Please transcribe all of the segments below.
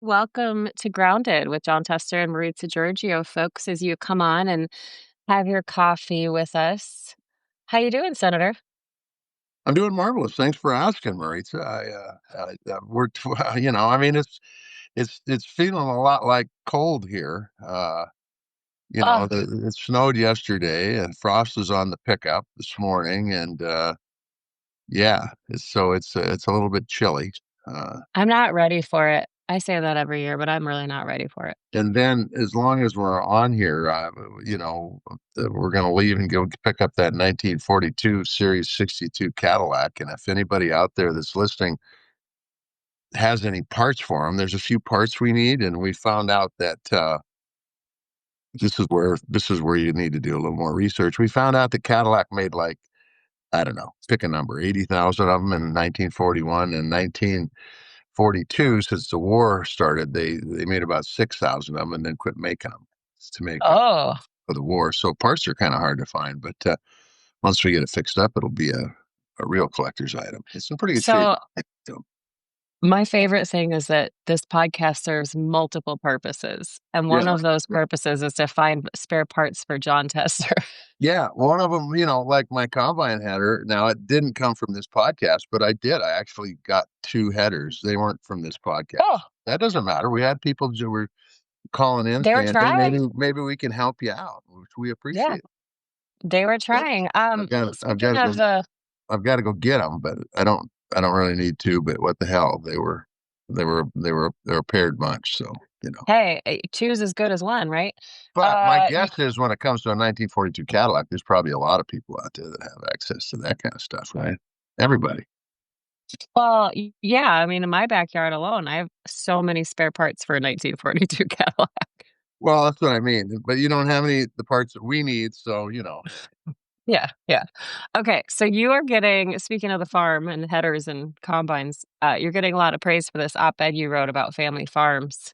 Welcome to Grounded with John Tester and Maritza Giorgio, folks, as you come on and have your coffee with us. How you doing, Senator? I'm doing marvelous. Thanks for asking, Maritza. I mean, it's feeling a lot like cold here. Oh, It snowed yesterday, and frost is on the pickup this morning, and yeah, it's a little bit chilly. Uh, I'm not ready for it. I say that every year, but I'm really not ready for it. and then, as long as we're on here, we're going to leave and go pick up that 1942 Series 62 Cadillac. And if anybody out there that's listening has any parts for them. There's a few parts we need, and we found out that this is where you need to do a little more research. We found out that Cadillac made, like, I don't know, pick a number, 80,000 of them in 1941 and 1942. Since the war started, they made about 6,000 of them and then quit making them to make Oh, for the war. So parts are kind of hard to find, but once we get it fixed up, it'll be a real collector's item. It's in pretty good shape. so So, my favorite thing is that this podcast serves multiple purposes. And one yeah. of those purposes is to find spare parts for John Tester. Yeah, one of them, like my combine header. Now, it didn't come from this podcast, but I did. I actually got two headers. They weren't from this podcast. Oh, That doesn't matter. We had people who were calling in they were saying, "Hey, trying. maybe we can help you out," which we Yeah, appreciate. they were But trying. I've got Speaking to of go, the I've got to go get them, but I don't really need to. But what the hell? They were a paired bunch, so. Hey, choose as good as one, right? But my Uh, y guess is when it comes to a 1942 Cadillac, there's probably a lot of people out there that have access to that kind of stuff, right? Everybody. well, yeah, I mean, in my backyard alone, I have so many spare parts for a 1942 Cadillac. Well, that's what I mean. But you don't have any the parts that we need, so. Yeah, yeah. Okay, so you are getting speaking of the farm and headers and combines, you're getting a lot of praise for this op-ed you wrote about family farms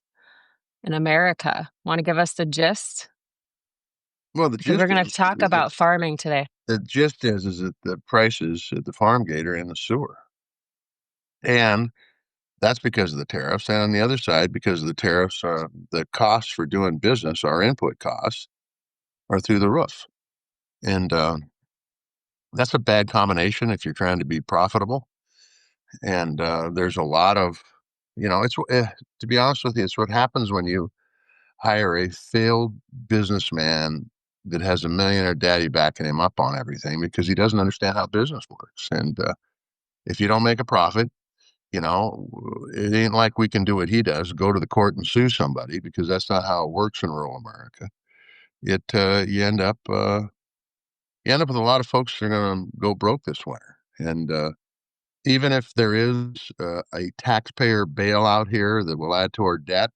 in America. Wanna give us the gist? Well, the Because we're gist gonna is, talk about farming today. that the prices at the farm gate are in the sewer, and that's because of the tariffs. And on the other side, because of the tariffs, the costs for doing business, our input costs, are through the roof, and that's a bad combination if you're trying to be profitable. And there's a lot of, to be honest with you, it's what happens when you hire a failed businessman that has a millionaire daddy backing him up on everything because he doesn't understand how business works. And if you don't make a profit, you know, it ain't like we can do what he does, go to the court and sue somebody, because that's not how it works in rural America. It you end up with a lot of folks that are going to go broke this winter. And even if there is a taxpayer bailout here that will add to our debt,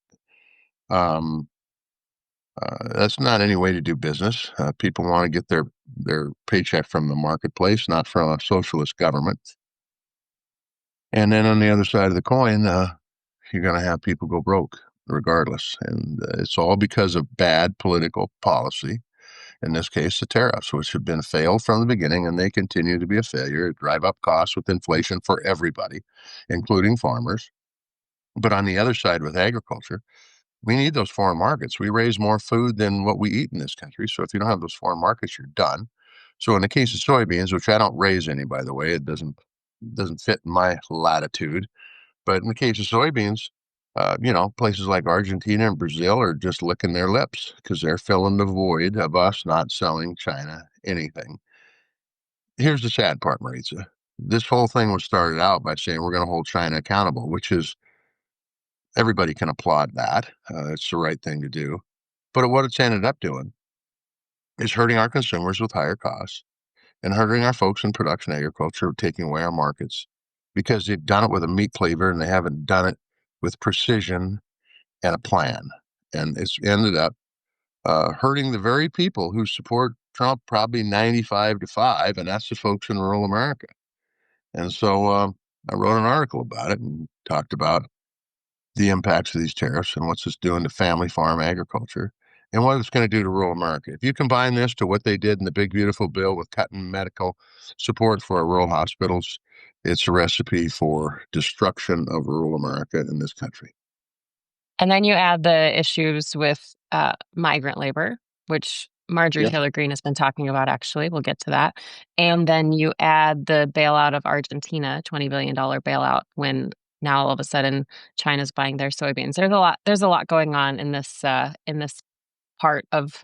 um, that's not any way to do business. People want to get their paycheck from the marketplace, not from a socialist government. And then on the other side of the coin, you're going to have people go broke regardless. And it's all because of bad political policy. In this case, the tariffs, which have been failed from the beginning, and they continue to be a failure, drive up costs with inflation for everybody, including farmers. But on the other side, with agriculture, we need those foreign markets. We raise more food than what we eat in this country. So if you don't have those foreign markets, you're done. So in the case of soybeans, which I don't raise any, by the way, it doesn't fit in my latitude. But in the case of soybeans, places like Argentina and Brazil are just licking their lips because they're filling the void of us not selling China anything. Here's the sad part, Maritza. This whole thing was started out by saying we're going to hold China accountable, which is everybody can applaud that. It's the right thing to do. But what it's ended up doing is hurting our consumers with higher costs and hurting our folks in production agriculture, taking away our markets because they've done it with a meat cleaver and they haven't done it with precision and a plan. And it's ended up hurting the very people who support Trump probably 95 to 5, and that's the folks in rural America. And so I wrote an article about it and talked about the impacts of these tariffs and what's this doing to family farm agriculture and what it's going to do to rural America. If you combine this to what they did in the big, beautiful bill with cutting medical support for our rural hospitals, it's a recipe for destruction of rural America in this country. And then you add the issues with migrant labor, which Marjorie Yeah. Taylor Greene has been talking about, actually. We'll get to that. And then you add the bailout of Argentina, $20 billion bailout, when now all of a sudden China's buying their soybeans. There's a lot going on in this part of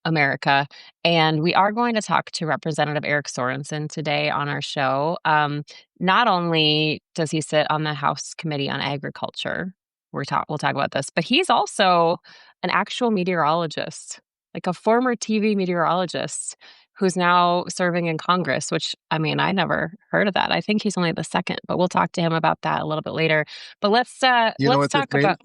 America. And we are going to talk to Representative Eric Sorensen today on our show. Not only does he sit on the House Committee on Agriculture, we'll talk about this, but he's also an actual meteorologist, like a former TV meteorologist who's now serving in Congress, which I mean, I never heard of that. I think he's only the second, but we'll talk to him about that a little bit later. But You know let's what this talk means? about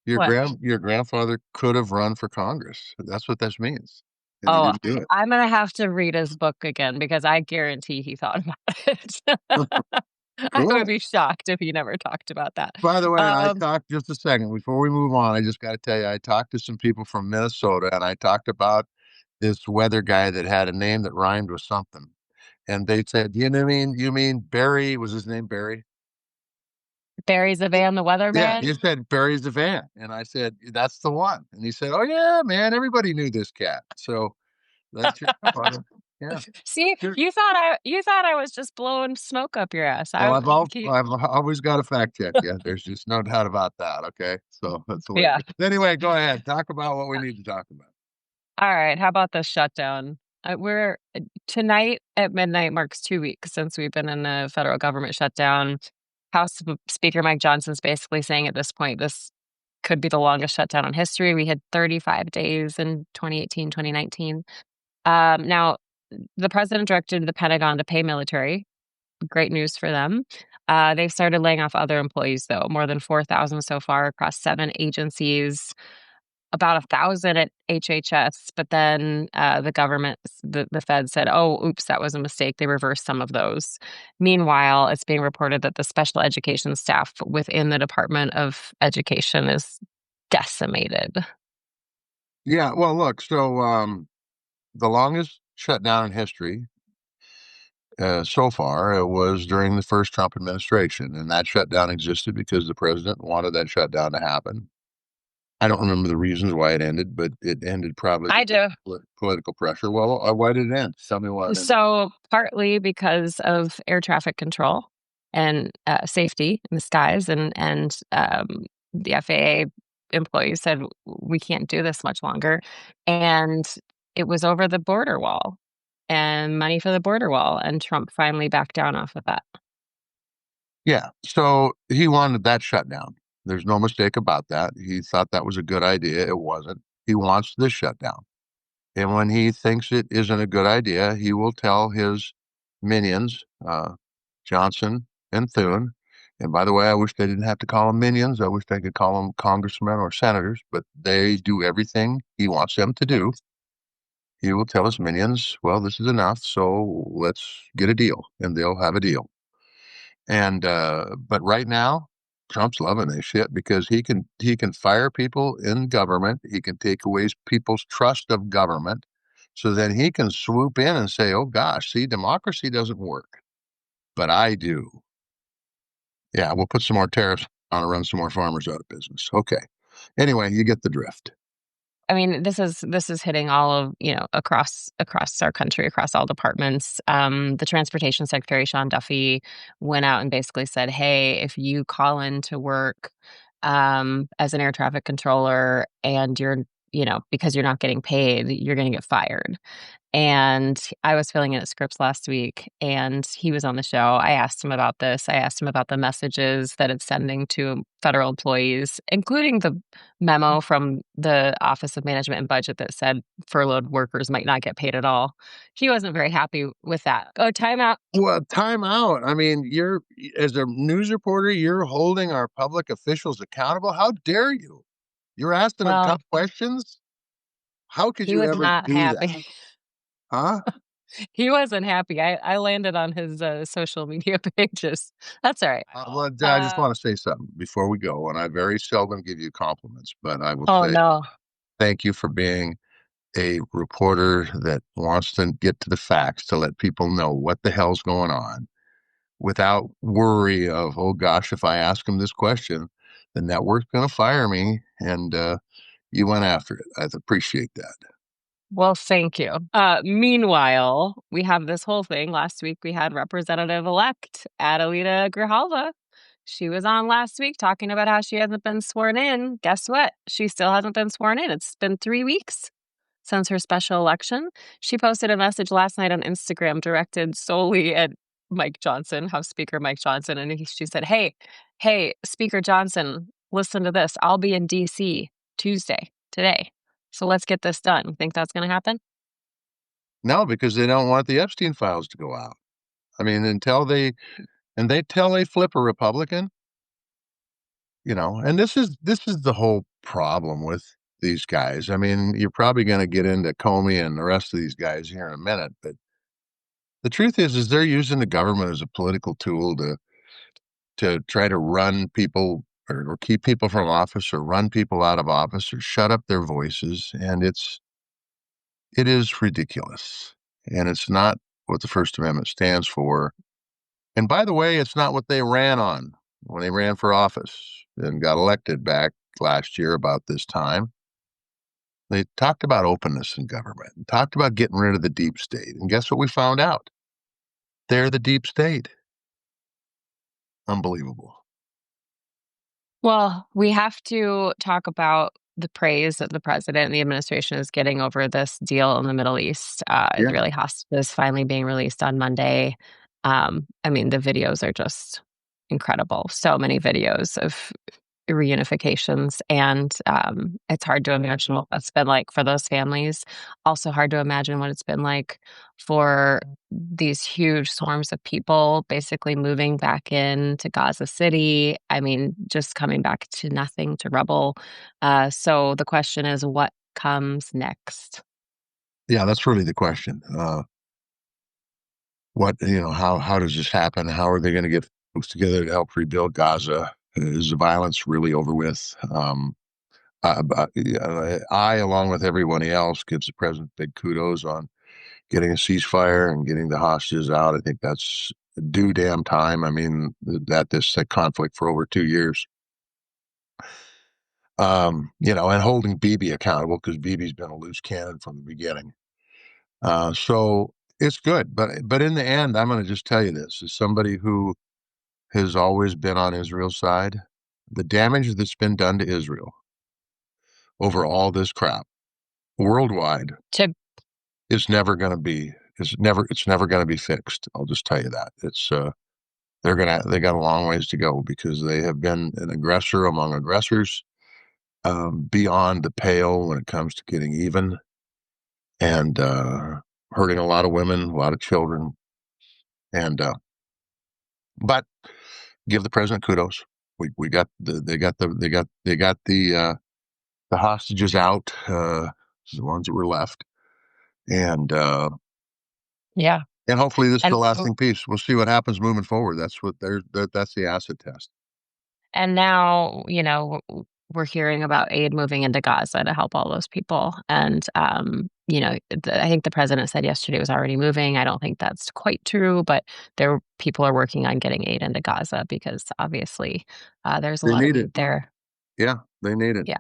what? Your grandfather could have run for Congress. That's what this means, and he Oh, didn't do it. I'm gonna have to read his book again because I guarantee he thought about it. I would Cool. be shocked if he never talked about that. By the way, I Um, talked just a second before we move on. I just got to tell you, I talked to some people from Minnesota, and I talked about this weather guy that had a name that rhymed with something, and they said, you mean Barry? Was his name Barry? Barry Zavan, the Yeah, weatherman. he said Barry Zavan, and I said that's the one, and he said, "Oh yeah, man, everybody knew this cat." So that's your grandfather. Yeah. See, Sure. you thought I was just blowing smoke up your ass. Well, Keep, I've always got to fact check you. There's just no doubt about that. Okay, so that's the way it yeah. goes. Anyway, go ahead. Talk about what we need to talk about. All right. How about the shutdown? We're Tonight at midnight marks 2 weeks since we've been in a federal government shutdown. Speaker Mike Johnson's basically saying at this point, this could be the longest shutdown in history. We had 35 days in 2018, 2019. Now, the president directed the Pentagon to pay military. Great news for them. They've started laying off other employees, though, more than 4,000 so far across 7 agencies, about 1,000 at HHS. But then the Fed said, oh, oops, that was a mistake. They reversed some of those. Meanwhile, it's being reported that the special education staff within the Department of Education is decimated. Yeah. Well, look. So the longest shutdown in history so far was during the first Trump administration, and that shutdown existed because the president wanted that shutdown to happen. I don't remember the reasons why it ended, but it ended probably I because do. of political pressure. Well, why did it end? Tell me why it ended. So, partly because of air traffic control and safety in the skies, and the FAA employees said we can't do this much longer, and it was over the border wall and money for the border wall, and Trump finally backed down off of that. Yeah. So he wanted that shutdown. There's no mistake about that. He thought that was a good idea. It wasn't. He wants this shutdown. And when he thinks it isn't a good idea, he will tell his minions, Johnson and Thune. And by the way, I wish they didn't have to call them minions. I wish they could call them congressmen or senators, but they do everything he wants them to do. He will tell his minions, well, this is enough, so let's get a deal, and they'll have a deal. And but right now, Trump's loving this shit because he can fire people in government. He can take away people's trust of government. So then he can swoop in and say, "Oh gosh, see, democracy doesn't work, but I do." Yeah, we'll put some more tariffs on and run some more farmers out of business. Okay. Anyway, you get the drift. I mean, this is hitting all of, across our country, across all departments. The transportation secretary, Sean Duffy, went out and basically said, hey, if you call in to work as an air traffic controller and because you're not getting paid, you're going to get fired. And I was filling in at Scripps last week, and he was on the show. I asked him about this. I asked him about the messages that it's sending to federal employees, including the memo from the Office of Management and Budget that said furloughed workers might not get paid at all. He wasn't very happy with that. Oh, timeout. Well, time out. I mean, you're as a news reporter, you're holding our public officials accountable. How dare you? You're asking them Well, tough questions. How could he you was ever not do that? happy. Huh? He wasn't happy. I landed on his social media pages. That's all right. Well, I just Uh, want to say something before we go, and I very seldom give you compliments, but I will oh, say no. thank you for being a reporter that wants to get to the facts to let people know what the hell's going on without worry of, oh gosh, if I ask them this question, the network's going to fire me. And you went after it. I appreciate that. Well, thank you. Meanwhile, we have this whole thing. Last week, we had Representative-elect Adelita Grijalva. She was on last week talking about how she hasn't been sworn in. Guess what? She still hasn't been sworn in. It's been 3 weeks since her special election. She posted a message last night on Instagram directed solely at Mike Johnson, House Speaker Mike Johnson. And she said, hey, Speaker Johnson, listen to this. I'll be in DC Tuesday, today. So let's get this done. Think that's going to happen? No, because they don't want the Epstein files to go out. I mean, until they flip a Republican, and this is the whole problem with these guys. I mean, you're probably going to get into Comey and the rest of these guys here in a minute, but the truth is they're using the government as a political tool to try to run people or keep people from office or run people out of office or shut up their voices, and it is ridiculous, and it's not what the First Amendment stands for. And by the way, it's not what they ran on when they ran for office and got elected back last year about this time. They talked about openness in government and talked about getting rid of the deep state. And guess what we found out? They're the deep state. Unbelievable. Well, we have to talk about the praise that the president and the administration is getting over this deal in the Middle East. Yeah. Israeli hostages finally being released on Monday. I mean, the videos are just incredible. So many videos of reunifications, and it's hard to imagine what that's been like for those families. Also hard to imagine what it's been like for these huge swarms of people basically moving back into Gaza City. I mean, just coming back to nothing, to rubble. So the question is, what comes next? Yeah, that's really the question. How does this happen? How are they going to get folks together to help rebuild Gaza? Is the violence really over with? I, along with everyone else, gives the president big kudos on getting a ceasefire and getting the hostages out. I think that's due damn time. I mean, this conflict for over 2 years. And holding Bibi accountable because Bibi's been a loose cannon from the beginning. So it's good, but in the end, I'm going to just tell you this: as somebody who has always been on Israel's side, the damage that's been done to Israel over all this crap worldwide To is never going to be it's never going to be fixed. I'll just tell you that they got a long ways to go because they have been an aggressor among aggressors, beyond the pale when it comes to getting even and hurting a lot of women, a lot of children, and but give the president kudos. We got the hostages out, the ones that were left, and yeah. and hopefully this is the And lasting peace. We'll see what happens moving forward. That's the acid test. And now, we're hearing about aid moving into Gaza to help all those people. And, I think the president said yesterday it was already moving. I don't think that's quite true, but people are working on getting aid into Gaza because obviously there's a They lot of need need it. there. Yeah, they need it. Yeah.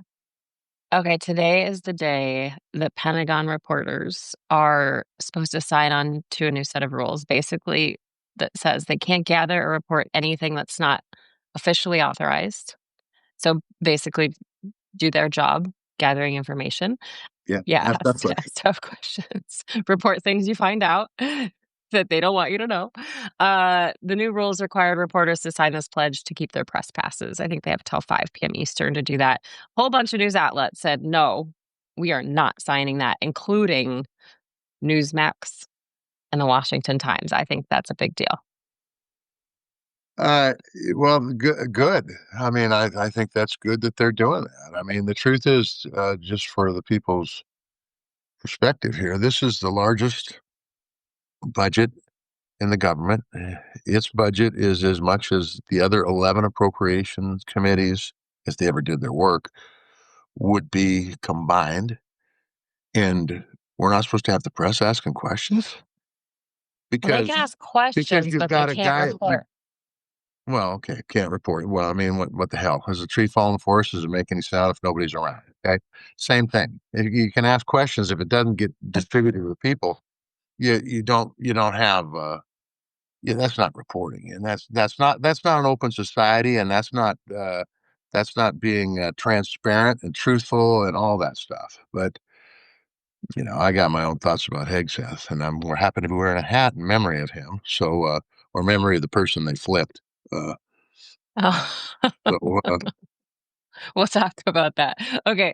Okay, today is the day that Pentagon reporters are supposed to sign on to a new set of rules, basically, that says they can't gather or report anything that's not officially authorized. So basically, do their job gathering information. Yeah, Yeah, ask tough ask questions. tough questions. Report things you find out that they don't want you to know. The new rules required reporters to sign this pledge to keep their press passes. I think they have till 5 p.m. Eastern to do that. A whole bunch of news outlets said, no, we are not signing that, including Newsmax and the Washington Times. I think that's a big deal. Uh, well, good. I mean, I think that's good that they're doing that. I mean, the truth is, just for the people's perspective here, this is the largest budget in the government. Its budget is as much as the other 11 appropriations committees, if they ever did their work, would be combined. And we're not supposed to have the press asking questions Well, they because can ask because questions, you've but they got a can't guy report. Well, okay, can't report it. Well, I mean, what the hell? Has a tree fallen in the forest? Does it make any sound if nobody's around? Okay, same thing. You can ask questions if it doesn't get distributed to the people. You don't have yeah, that's not reporting, and that's not an open society, and that's not being transparent and truthful and all that stuff. But I got my own thoughts about Hegseth, and we're happy to be wearing a hat in memory of him. So, or memory of the person they flipped. Uh, Oh. so, We'll talk about that. Okay.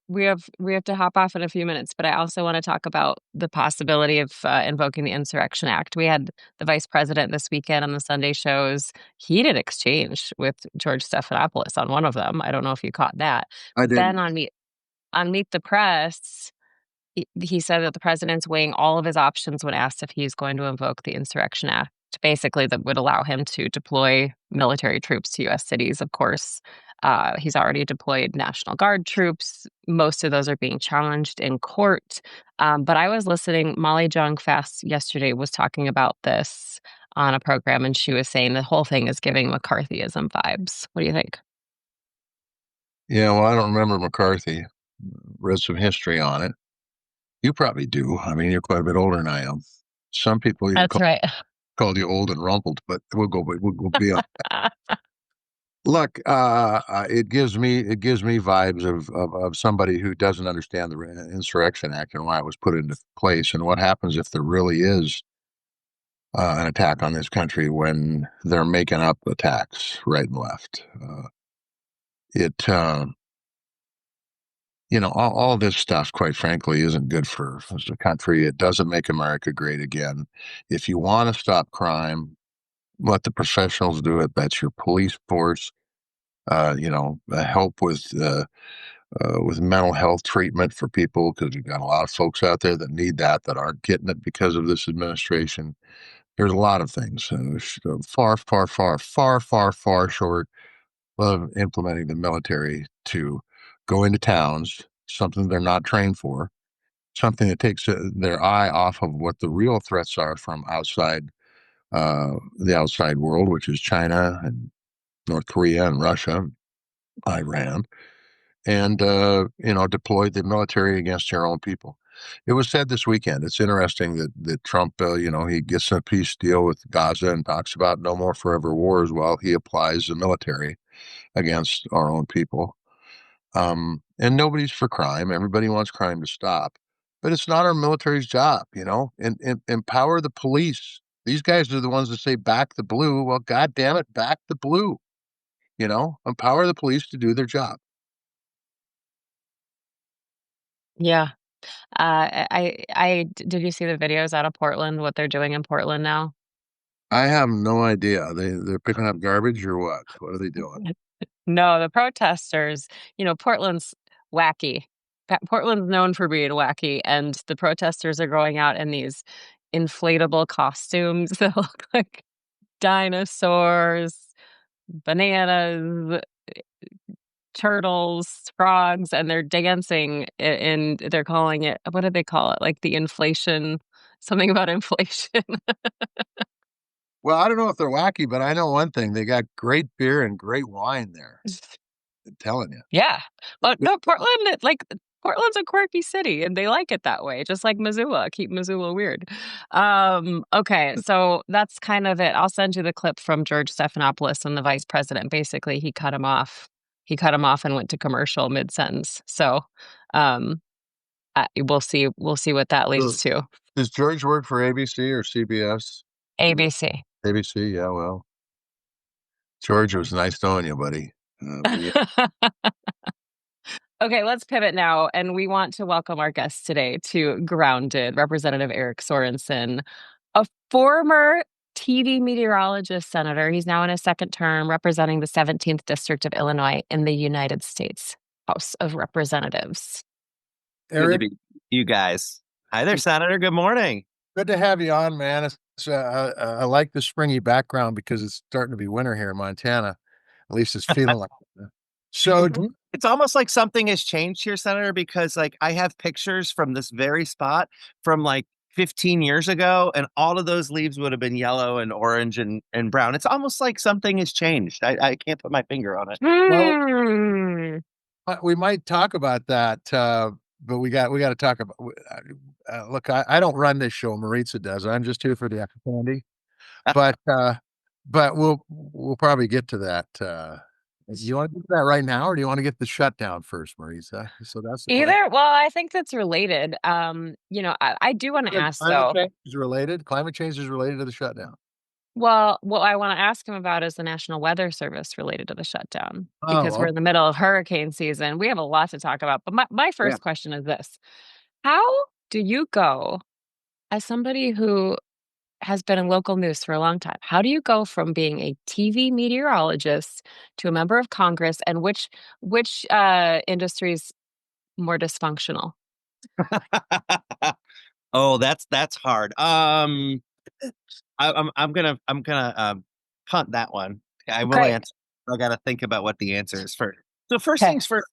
We have to hop off in a few minutes, but I also want to talk about the possibility of invoking the Insurrection Act. We had the vice president this weekend on the Sunday shows. Heated exchange with George Stephanopoulos on one of them. I don't know if you caught that. I But then didn't. on Meet the Press, he said that the president's weighing all of his options when asked if he's going to invoke the Insurrection Act, basically, that would allow him to deploy military troops to U.S. cities, of course. He's already deployed National Guard troops. Most of those are being challenged in court. But I was listening, Molly Jong-Fast yesterday was talking about this on a program, and she was saying the whole thing is giving McCarthyism vibes. What do you think? Yeah, well, I don't remember McCarthy. Read some history on it. You probably do. I mean, you're quite a bit older than I am. Some people even That's right. called you old and rumpled, but we'll go beyond. Look, it gives me vibes of somebody who doesn't understand the Insurrection Act and why it was put into place, and what happens if there really is an attack on this country when they're making up attacks right and left. It all this stuff, quite frankly, isn't good for the country. It doesn't make America great again. If you want to stop crime, let the professionals do it. That's your police force. Help with mental health treatment for people because you've got a lot of folks out there that need that aren't getting it because of this administration. There's a lot of things far, far, far, far, far, far short of implementing the military to go into towns, something they're not trained for, something that takes their eye off of what the real threats are from the outside world, which is China and North Korea and Russia, Iran, and deployed the military against their own people. It was said this weekend. It's interesting that Trump, he gets a peace deal with Gaza and talks about no more forever wars while he applies the military against our own people. And nobody's for crime. Everybody wants crime to stop, but it's not our military's job, and empower the police. These guys are the ones that say back the blue. Well, God damn it, back the blue. Empower the police to do their job. Yeah. Did you see the videos out of Portland, what they're doing in Portland now? I have no idea. They're picking up garbage or what? What are they doing? No, the protesters, Portland's wacky. Portland's known for being wacky, and the protesters are going out in these inflatable costumes that look like dinosaurs, bananas, turtles, frogs, and they're dancing and they're calling it, what did they call it? Like the inflation, something about inflation. Well, I don't know if they're wacky, but I know one thing. They got great beer and great wine there. I'm telling you. Yeah. But no, Portland's a quirky city and they like it that way, just like Missoula. Keep Missoula weird. Okay, so that's kind of it. I'll send you the clip from George Stephanopoulos and the vice president. Basically, he cut him off. He cut him off and went to commercial mid-sentence. So, um, we'll see what that leads So, to. does George work for ABC or CBS? ABC. ABC, yeah, well, George, it was nice knowing you, buddy. But yeah, Okay, let's pivot now. And we want to welcome our guest today to Grounded, Representative Eric Sorensen, a former TV meteorologist senator. He's now in his second term representing the 17th District of Illinois in the United States House of Representatives. Good to Eric, be you guys. Hi there, Senator. Good morning. good to have you on, man. I like the springy background because it's starting to be winter here in Montana. At least it's feeling like that. So, It's almost like something has changed here, Senator, because like I have pictures from this very spot from like 15 years ago, and all of those leaves would have been yellow and orange and brown. It's almost like something has changed. I can't put my finger on it. Well, Hmm. we might talk about that, but we got to talk about. Look, I don't run this show. Maritza does. I'm just here for the candy. But we'll probably get to that. You want to do that right now, or do you want to get the shutdown first, Maritza? So that's the question. Either, well, I think that's related. I do want to ask Climate though. change is related. Climate change is related to the shutdown. Well, what I want to ask him about is the National Weather Service related to the shutdown because Oh, we're in the middle of hurricane season. We have a lot to talk about. But my Yeah. first question is this: how do you go, as somebody who has been in local news for a long time, how do you go from being a TV meteorologist to a member of Congress, and which industries more dysfunctional? Oh, that's hard. I'm gonna punt that one. I will Great. answer. I got to think about what the answer is first. So first Okay. things first.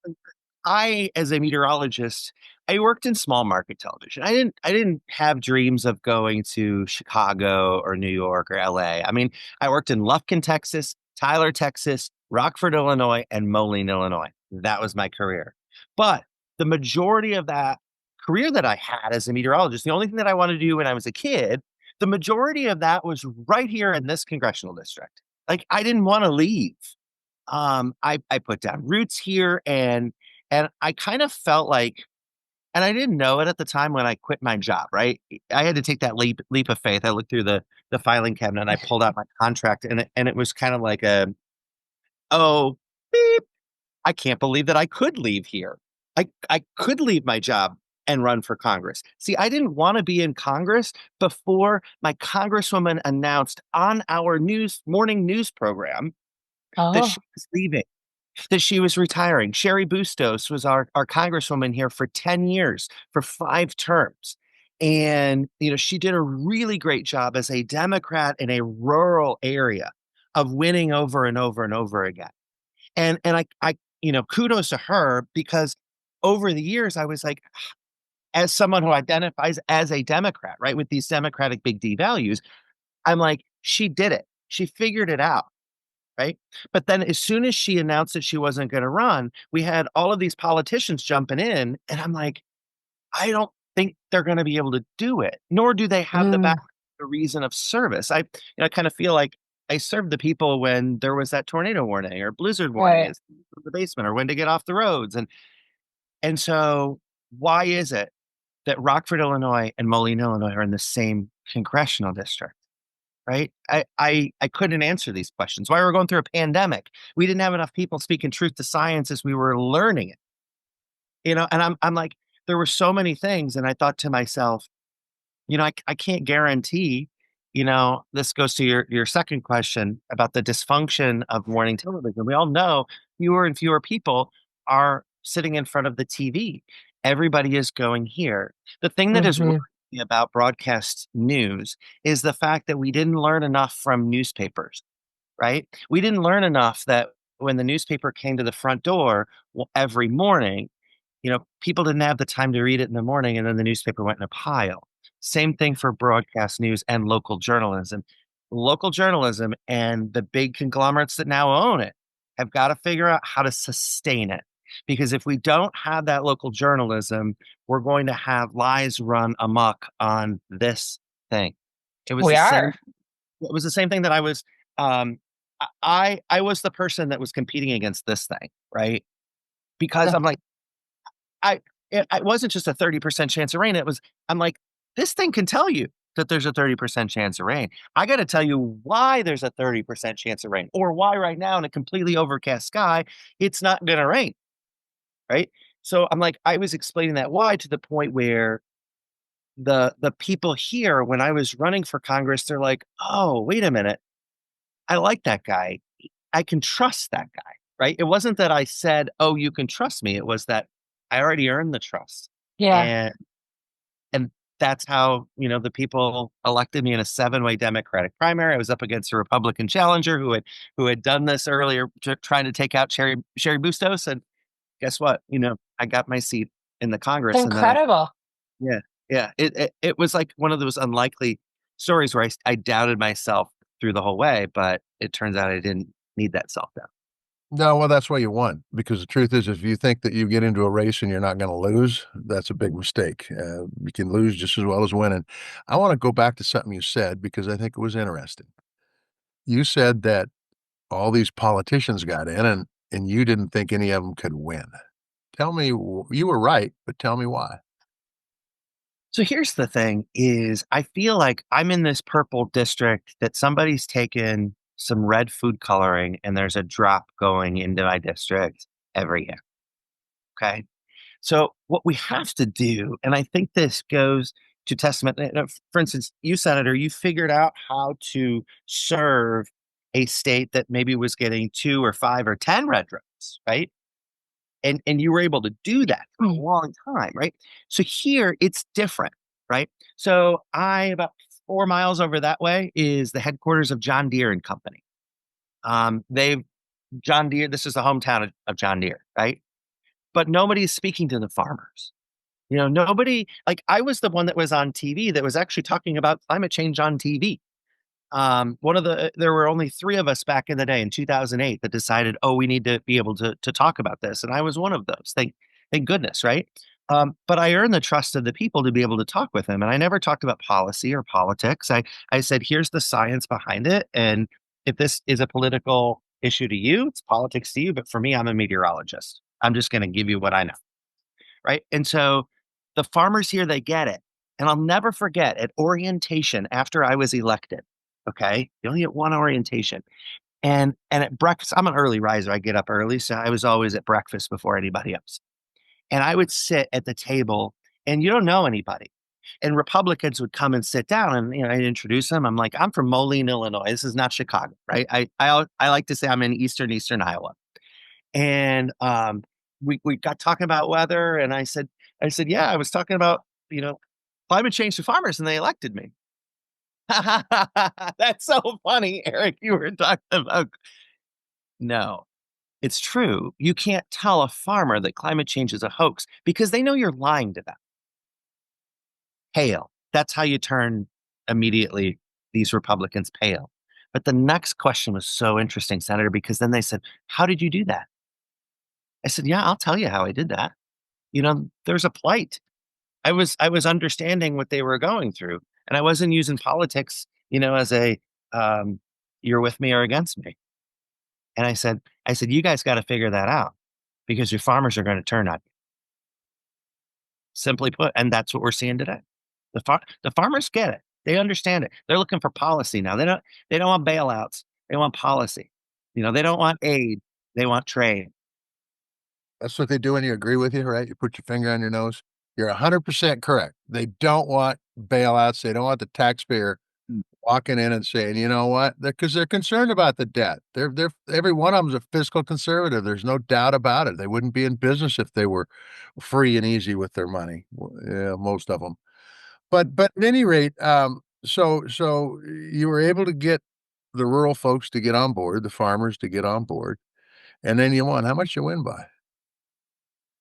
I, as a meteorologist, I worked in small market television. I didn't have dreams of going to Chicago or New York or LA. I mean, I worked in Lufkin, Texas, Tyler, Texas, Rockford, Illinois, and Moline, Illinois. That was my career. But the majority of that career that I had as a meteorologist, the only thing that I wanted to do when I was a kid, the majority of that was right here in this congressional district. Like I didn't want to leave. I put down roots here, and I kind of felt like, and I didn't know it at the time when I quit my job, right? I had to take that leap of faith. I looked through the filing cabinet and I pulled out my contract, and it was kind of like oh, beep, I can't believe that I could leave here. I could leave my job and run for Congress. See, I didn't want to be in Congress before my congresswoman announced on our morning news program that Oh. she was leaving, that she was retiring. Sherry Bustos was our congresswoman here for 10 years, for 5 terms. And, she did a really great job as a Democrat in a rural area of winning over and over and over again. And kudos to her, because over the years, I was like, as someone who identifies as a Democrat, right, with these Democratic big D values, I'm like, she did it. She figured it out. Right. But then as soon as she announced that she wasn't going to run, we had all of these politicians jumping in. And I'm like, I don't think they're going to be able to do it, nor do they have Mm. the reason of service. I kind of feel like I served the people when there was that tornado warning or blizzard warning Right. is the basement or when to get off the roads. And so why is it that Rockford, Illinois and Moline, Illinois are in the same congressional district? Right? I couldn't answer these questions. Why we're going through a pandemic. We didn't have enough people speaking truth to science as we were learning it. And I'm like, there were so many things. And I thought to myself, I can't guarantee, this goes to your second question about the dysfunction of morning television. We all know fewer and fewer people are sitting in front of the TV. Everybody is going here. The thing that is worrying Hmm. me about broadcast news is the fact that we didn't learn enough from newspapers, right? We didn't learn enough that when the newspaper came to the front door every morning, people didn't have the time to read it in the morning, and then the newspaper went in a pile. Same thing for broadcast news and local journalism. Local journalism and the big conglomerates that now own it have got to figure out how to sustain it. Because if we don't have that local journalism, we're going to have lies run amok on this thing. It was We the same. are. It was the same thing that I was. I was the person that was competing against this thing, right? Because Ugh. I'm like, it wasn't just a 30% chance of rain. I'm like, this thing can tell you that there's a 30% chance of rain. I got to tell you why there's a 30% chance of rain, or why right now in a completely overcast sky, it's not going to rain. Right. So I'm like, I was explaining that why, to the point where the people here, when I was running for Congress, they're like, oh, wait a minute. I like that guy. I can trust that guy. Right. It wasn't that I said, oh, you can trust me. It was that I already earned the trust. Yeah. And that's how, the people elected me in a 7-way Democratic primary. I was up against a Republican challenger who had done this earlier, trying to take out Sherry Bustos. And guess what? I got my seat in the It's Congress, and then incredible. yeah. Yeah, it was like one of those unlikely stories where I doubted myself through the whole way, but it turns out I didn't need that self doubt. No, well, that's why you won, because the truth is if you think that you get into a race and you're not gonna lose, that's a big mistake. You can lose just as well as win, and I wanna go back to something you said because I think it was interesting. You said that all these politicians got in and you didn't think any of them could win. Tell me you were right, but tell me why. So here's the thing is I feel like I'm in this purple district that somebody's taken some red food coloring and there's a drop going into my district every year. Okay. So what we have to do, and I think this goes to testament, for instance, you, Senator, you figured out how to serve a state that maybe was getting 2 or 5 or 10 red roads, right? And you were able to do that for a long time, right? So here it's different, right? So I about 4 miles over that way is the headquarters of John Deere and Company. They've John Deere. This is the hometown of John Deere, right? But nobody's speaking to the farmers. Nobody, like I was the one that was on TV that was actually talking about climate change on TV. There were only three of us back in the day in 2008 that decided, oh, we need to be able to talk about this. And I was one of those. Thank goodness, right? But I earned the trust of the people to be able to talk with them. And I never talked about policy or politics. I said, here's the science behind it. And if this is a political issue to you, it's politics to you. But for me, I'm a meteorologist. I'm just going to give you what I know. Right. And so the farmers here, they get it. And I'll never forget at orientation after I was elected. Okay. You only get one orientation. And at breakfast, I'm an early riser. I get up early. So I was always at breakfast before anybody else. And I would sit at the table and you don't know anybody. And Republicans would come and sit down and I'd introduce them. I'm like, I'm from Moline, Illinois. This is not Chicago, right? I like to say I'm in eastern Iowa. And we got talking about weather, and I said, yeah, I was talking about you know climate change to farmers, and they elected me. That's so funny, Eric. You were talking about no, it's true. You can't tell a farmer that climate change is a hoax because they know you're lying to them. Pale. That's how you turn immediately these Republicans pale. But the next question was so interesting, Senator, because then they said, "How did you do that?" I said, "Yeah, I'll tell you how I did that. There's a plight. I was understanding what they were going through, and I wasn't using politics, as a you're with me or against me. And I said, you guys got to figure that out because your farmers are going to turn on you. Simply put, and that's what we're seeing today. The farmers get it. They understand it. They're looking for policy now. They don't want bailouts. They want policy. They don't want aid. They want trade. That's what they do when you agree with you, right? You put your finger on your nose. You're 100% correct. They don't want bailouts. They don't want the taxpayer walking in and saying, "You know what?" Because they're concerned about the debt. They're every one of them's a fiscal conservative. There's no doubt about it. They wouldn't be in business if they were free and easy with their money. Yeah, most of them. But at any rate, so you were able to get the rural folks to get on board, the farmers to get on board, and then you won. How much you win by?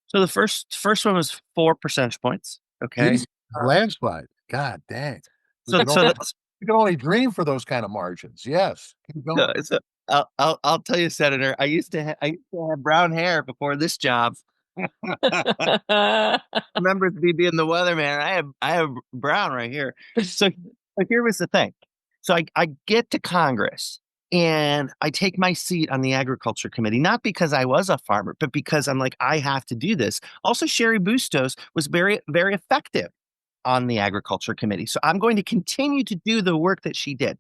So the first one was 4 percentage points. Okay. Jeez, landslide. God dang. We So could so only that's we could only dream for those kind of margins. Yes. Keep no, going. I'll tell you, Senator. I used to have brown hair before this job. Remember me being the weatherman. I have brown right here. So here was the thing. So I get to Congress and I take my seat on the agriculture committee, not because I was a farmer, but because I'm like, I have to do this. Also, Sherry Bustos was very, very effective on the agriculture committee. So I'm going to continue to do the work that she did.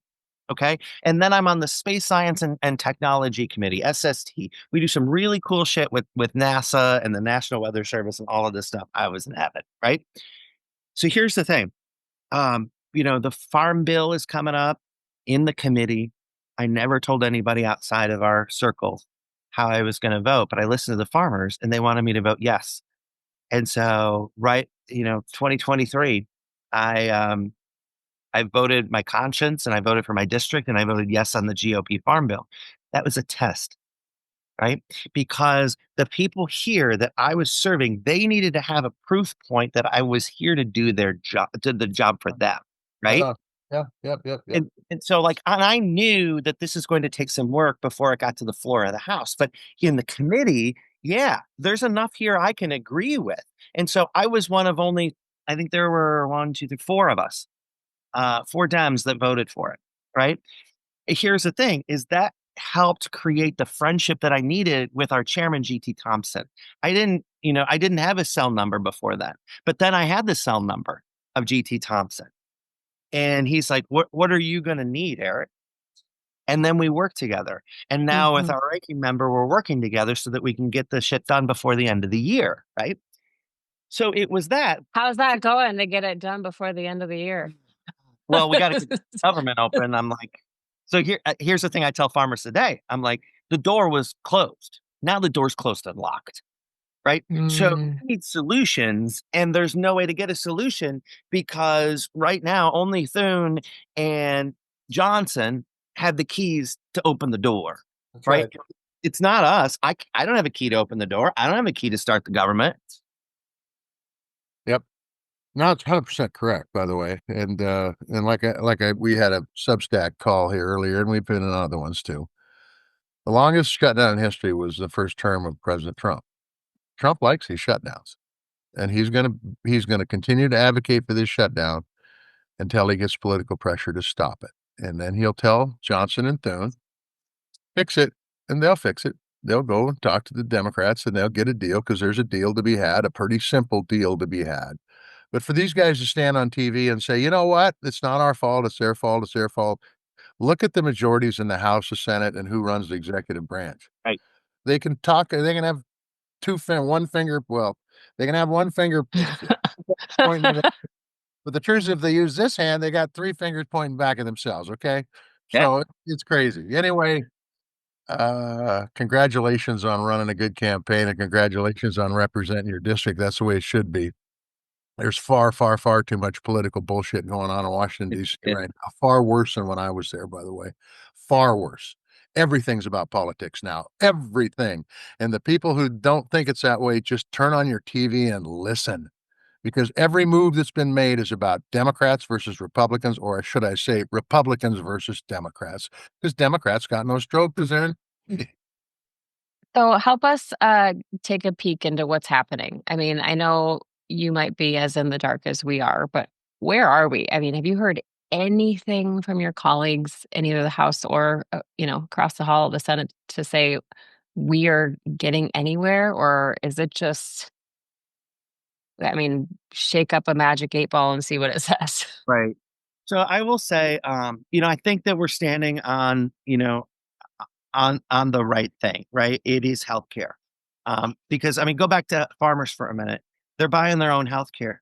Okay. And then I'm on the Space Science and Technology Committee, SST. We do some really cool shit with NASA and the National Weather Service and all of this stuff. I was an avid, right? So here's the thing. The farm bill is coming up in the committee. I never told anybody outside of our circle how I was going to vote, but I listened to the farmers and they wanted me to vote yes. And so, right, 2023, I voted my conscience and I voted for my district and I voted yes on the GOP farm bill. That was a test. right? Because the people here that I was serving, they needed to have a proof point that I was here to do their job, did the job for them, Right right? on. Yeah, yep, yep, yep. And so like and I knew that this is going to take some work before it got to the floor of the house. But in the committee, yeah, there's enough here I can agree with. And so I was one of only, I think there were one, two, three, four of us, four Dems that voted for it, right? Here's the thing is that helped create the friendship that I needed with our chairman, GT Thompson. I didn't have a cell number before that, but then I had the cell number of GT Thompson. And he's like, what are you going to need, Eric? And then we work together. And now with Mhm. our ranking member, we're working together so that we can get the shit done before the end of the year. Right. So it was that. How's that going to get it done before the end of the year? Well, we got to keep the government open. I'm like, so here's the thing I tell farmers today. I'm like, the door was closed. Now the door's closed and locked. Right. So Mm. we need solutions, and there's no way to get a solution because right now only Thune and Johnson have the keys to open the door. That's Right. right. It's not us. I don't have a key to open the door. I don't have a key to start the government. Yep. No, it's 100% correct, by the way. And we had a Substack call here earlier, and we've been in other ones too. The longest shutdown in history was the first term of President Trump. Trump likes these shutdowns, and he's gonna continue to advocate for this shutdown until he gets political pressure to stop it. And then he'll tell Johnson and Thune, fix it, and they'll fix it. They'll go and talk to the Democrats, and they'll get a deal because there's a deal to be had, a pretty simple deal to be had. But for these guys to stand on TV and say, you know what, it's not our fault, it's their fault, it's their fault. Look at the majorities in the House, the Senate, and who runs the executive branch. Right. They can talk. They can have one finger. Well, they can have one finger pointing at it. But the truth is, if they use this hand, they got three fingers pointing back at themselves. Okay. Yeah. So it's crazy. Anyway, congratulations on running a good campaign and congratulations on representing your district. That's the way it should be. There's far, far, far too much political bullshit going on in Washington, D.C. It, right now. Far worse than when I was there, by the way. Far worse. Everything's about politics now. Everything. And the people who don't think it's that way, just turn on your TV and listen. Because every move that's been made is about Democrats versus Republicans, or should I say, Republicans versus Democrats. Because Democrats got no stroke because they're So help us take a peek into what's happening. I mean, I know you might be as in the dark as we are, but where are we? I mean, have you heard anything from your colleagues in either the House or across the hall of the Senate to say we are getting anywhere, or is it just, I mean, shake up a magic eight ball and see what it says? right. So I will say, I think that we're standing on, on the right thing, right? It is healthcare. Because I mean, go back to farmers for a minute. They're buying their own healthcare.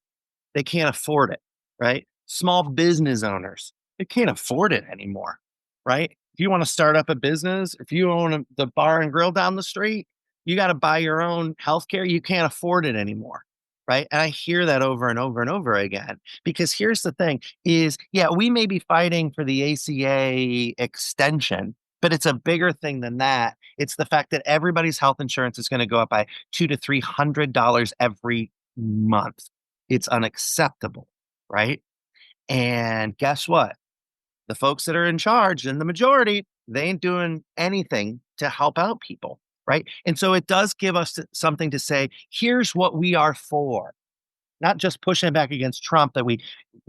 They can't afford it, right? Small business owners, they can't afford it anymore, right? If you want to start up a business, if you own the bar and grill down the street, you got to buy your own healthcare. You can't afford it anymore, right? And I hear that over and over and over again because here's the thing: is yeah, we may be fighting for the ACA extension, but it's a bigger thing than that. It's the fact that everybody's health insurance is going to go up by $200 to $300 every month. It's unacceptable, right? And guess what? The folks that are in charge and the majority, they ain't doing anything to help out people, right? And so it does give us something to say, here's what we are for, not just pushing back against Trump that we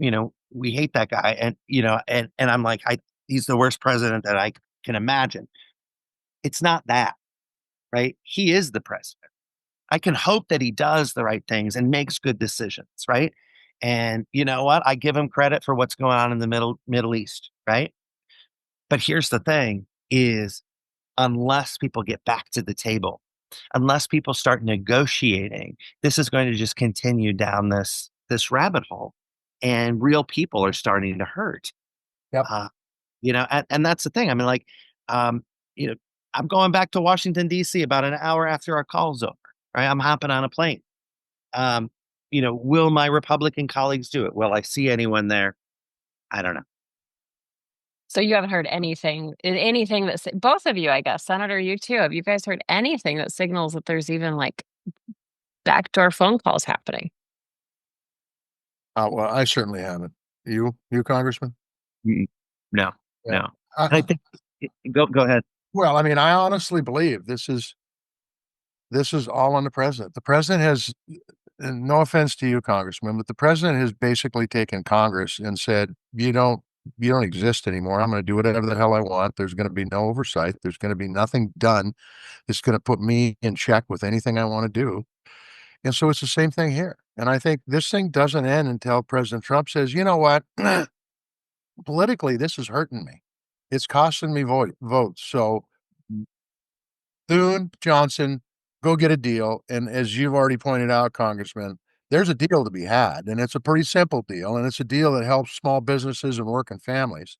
hate that guy. And I'm like, he's the worst president that I can imagine. It's not that, right? He is the president. I can hope that he does the right things and makes good decisions, right? And you know what? I give him credit for what's going on in the Middle East, right? But here's the thing is unless people get back to the table, unless people start negotiating, this is going to just continue down this rabbit hole. And real people are starting to hurt. yep. Uh, and that's the thing. I mean, like, um, you know, I'm going back to Washington, D.C. about an hour after our call's over, right? I'm hopping on a plane. Um, will my Republican colleagues do it? Will I see anyone there? I don't know. So you haven't heard anything that both of you, I guess, Senator, you too. Have you guys heard anything that signals that there's even like backdoor phone calls happening? Well, I certainly haven't. You, Congressman? Mm, no, Yeah. no. And I Uh, think go ahead. well, I mean, I honestly believe this is all on the president. The president has, and no offense to you, Congressman, but the president has basically taken Congress and said, you don't exist anymore. I'm going to do whatever the hell I want. There's going to be no oversight. There's going to be nothing done that's going to put me in check with anything I want to do. And so it's the same thing here. And I think this thing doesn't end until President Trump says, you know what? Politically, this is hurting me. It's costing me votes. So Thune, Johnson, go get a deal. And as you've already pointed out, Congressman, there's a deal to be had. And it's a pretty simple deal. And it's a deal that helps small businesses and working families.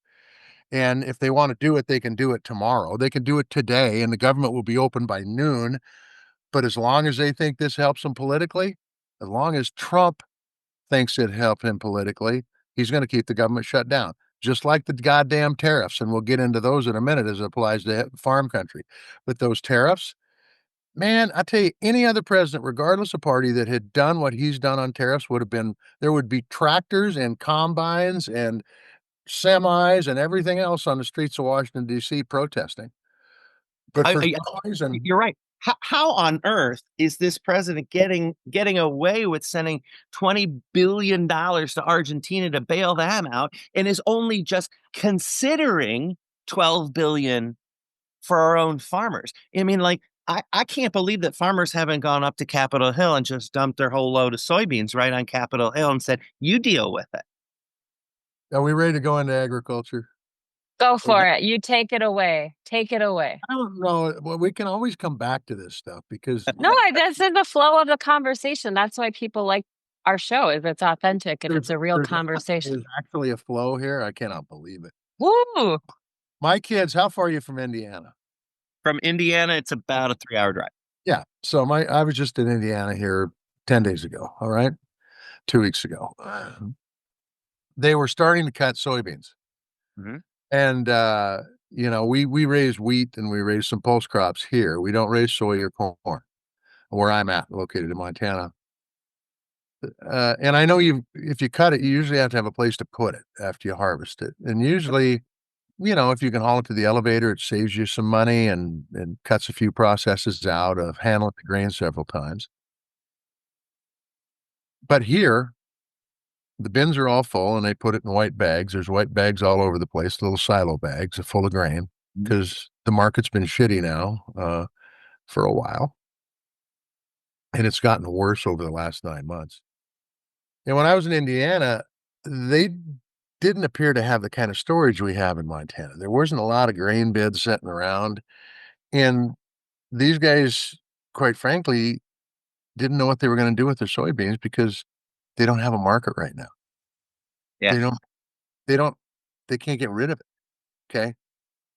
And if they want to do it, they can do it tomorrow. They can do it today, and the government will be open by noon. But as long as they think this helps them politically, as long as Trump thinks it helped him politically, he's going to keep the government shut down. Just like the goddamn tariffs. And we'll get into those in a minute as it applies to farm country. But those tariffs, man, I tell you, any other president, regardless of party, that had done what he's done on tariffs would have been, there would be tractors and combines and semis and everything else on the streets of Washington, D.C. protesting. But for I some reason, You're right. How on earth is this president getting away with sending $20 billion to Argentina to bail them out, and is only just considering 12 billion for our own farmers? I mean, like, I can't believe that farmers haven't gone up to Capitol Hill and just dumped their whole load of soybeans right on Capitol Hill and said, "You deal with it." are we ready to go into agriculture? Go for it. You take it away. Take it away. I don't know. Well, we can always come back to this stuff because No, that's in the flow of the conversation. That's why people like our show, if it's authentic and there's it's a real there's conversation. there's actually a flow here. I cannot believe it. Woo! My kids, how far are you from Indiana? From Indiana, it's about a 3 hour drive. Yeah. So I was just in Indiana here 10 days ago. All right. 2 weeks ago. They were starting to cut soybeans. Mhm. And we raise wheat and we raise some pulse crops here. We don't raise soy or corn where I'm at, located in Montana. And I know if you cut it, you usually have to have a place to put it after you harvest it. And usually, if you can haul it to the elevator, it saves you some money and cuts a few processes out of handling the grain several times. But here, the bins are all full and they put it in white bags. There's white bags all over the place, little silo bags full of grain because the market's been shitty now for a while. And it's gotten worse over the last 9 months. And when I was in Indiana, they didn't appear to have the kind of storage we have in Montana. There wasn't a lot of grain beds sitting around. And these guys, quite frankly, didn't know what they were going to do with their soybeans because they don't have a market right now. Yeah. They don't, they don't, they can't get rid of it. Okay.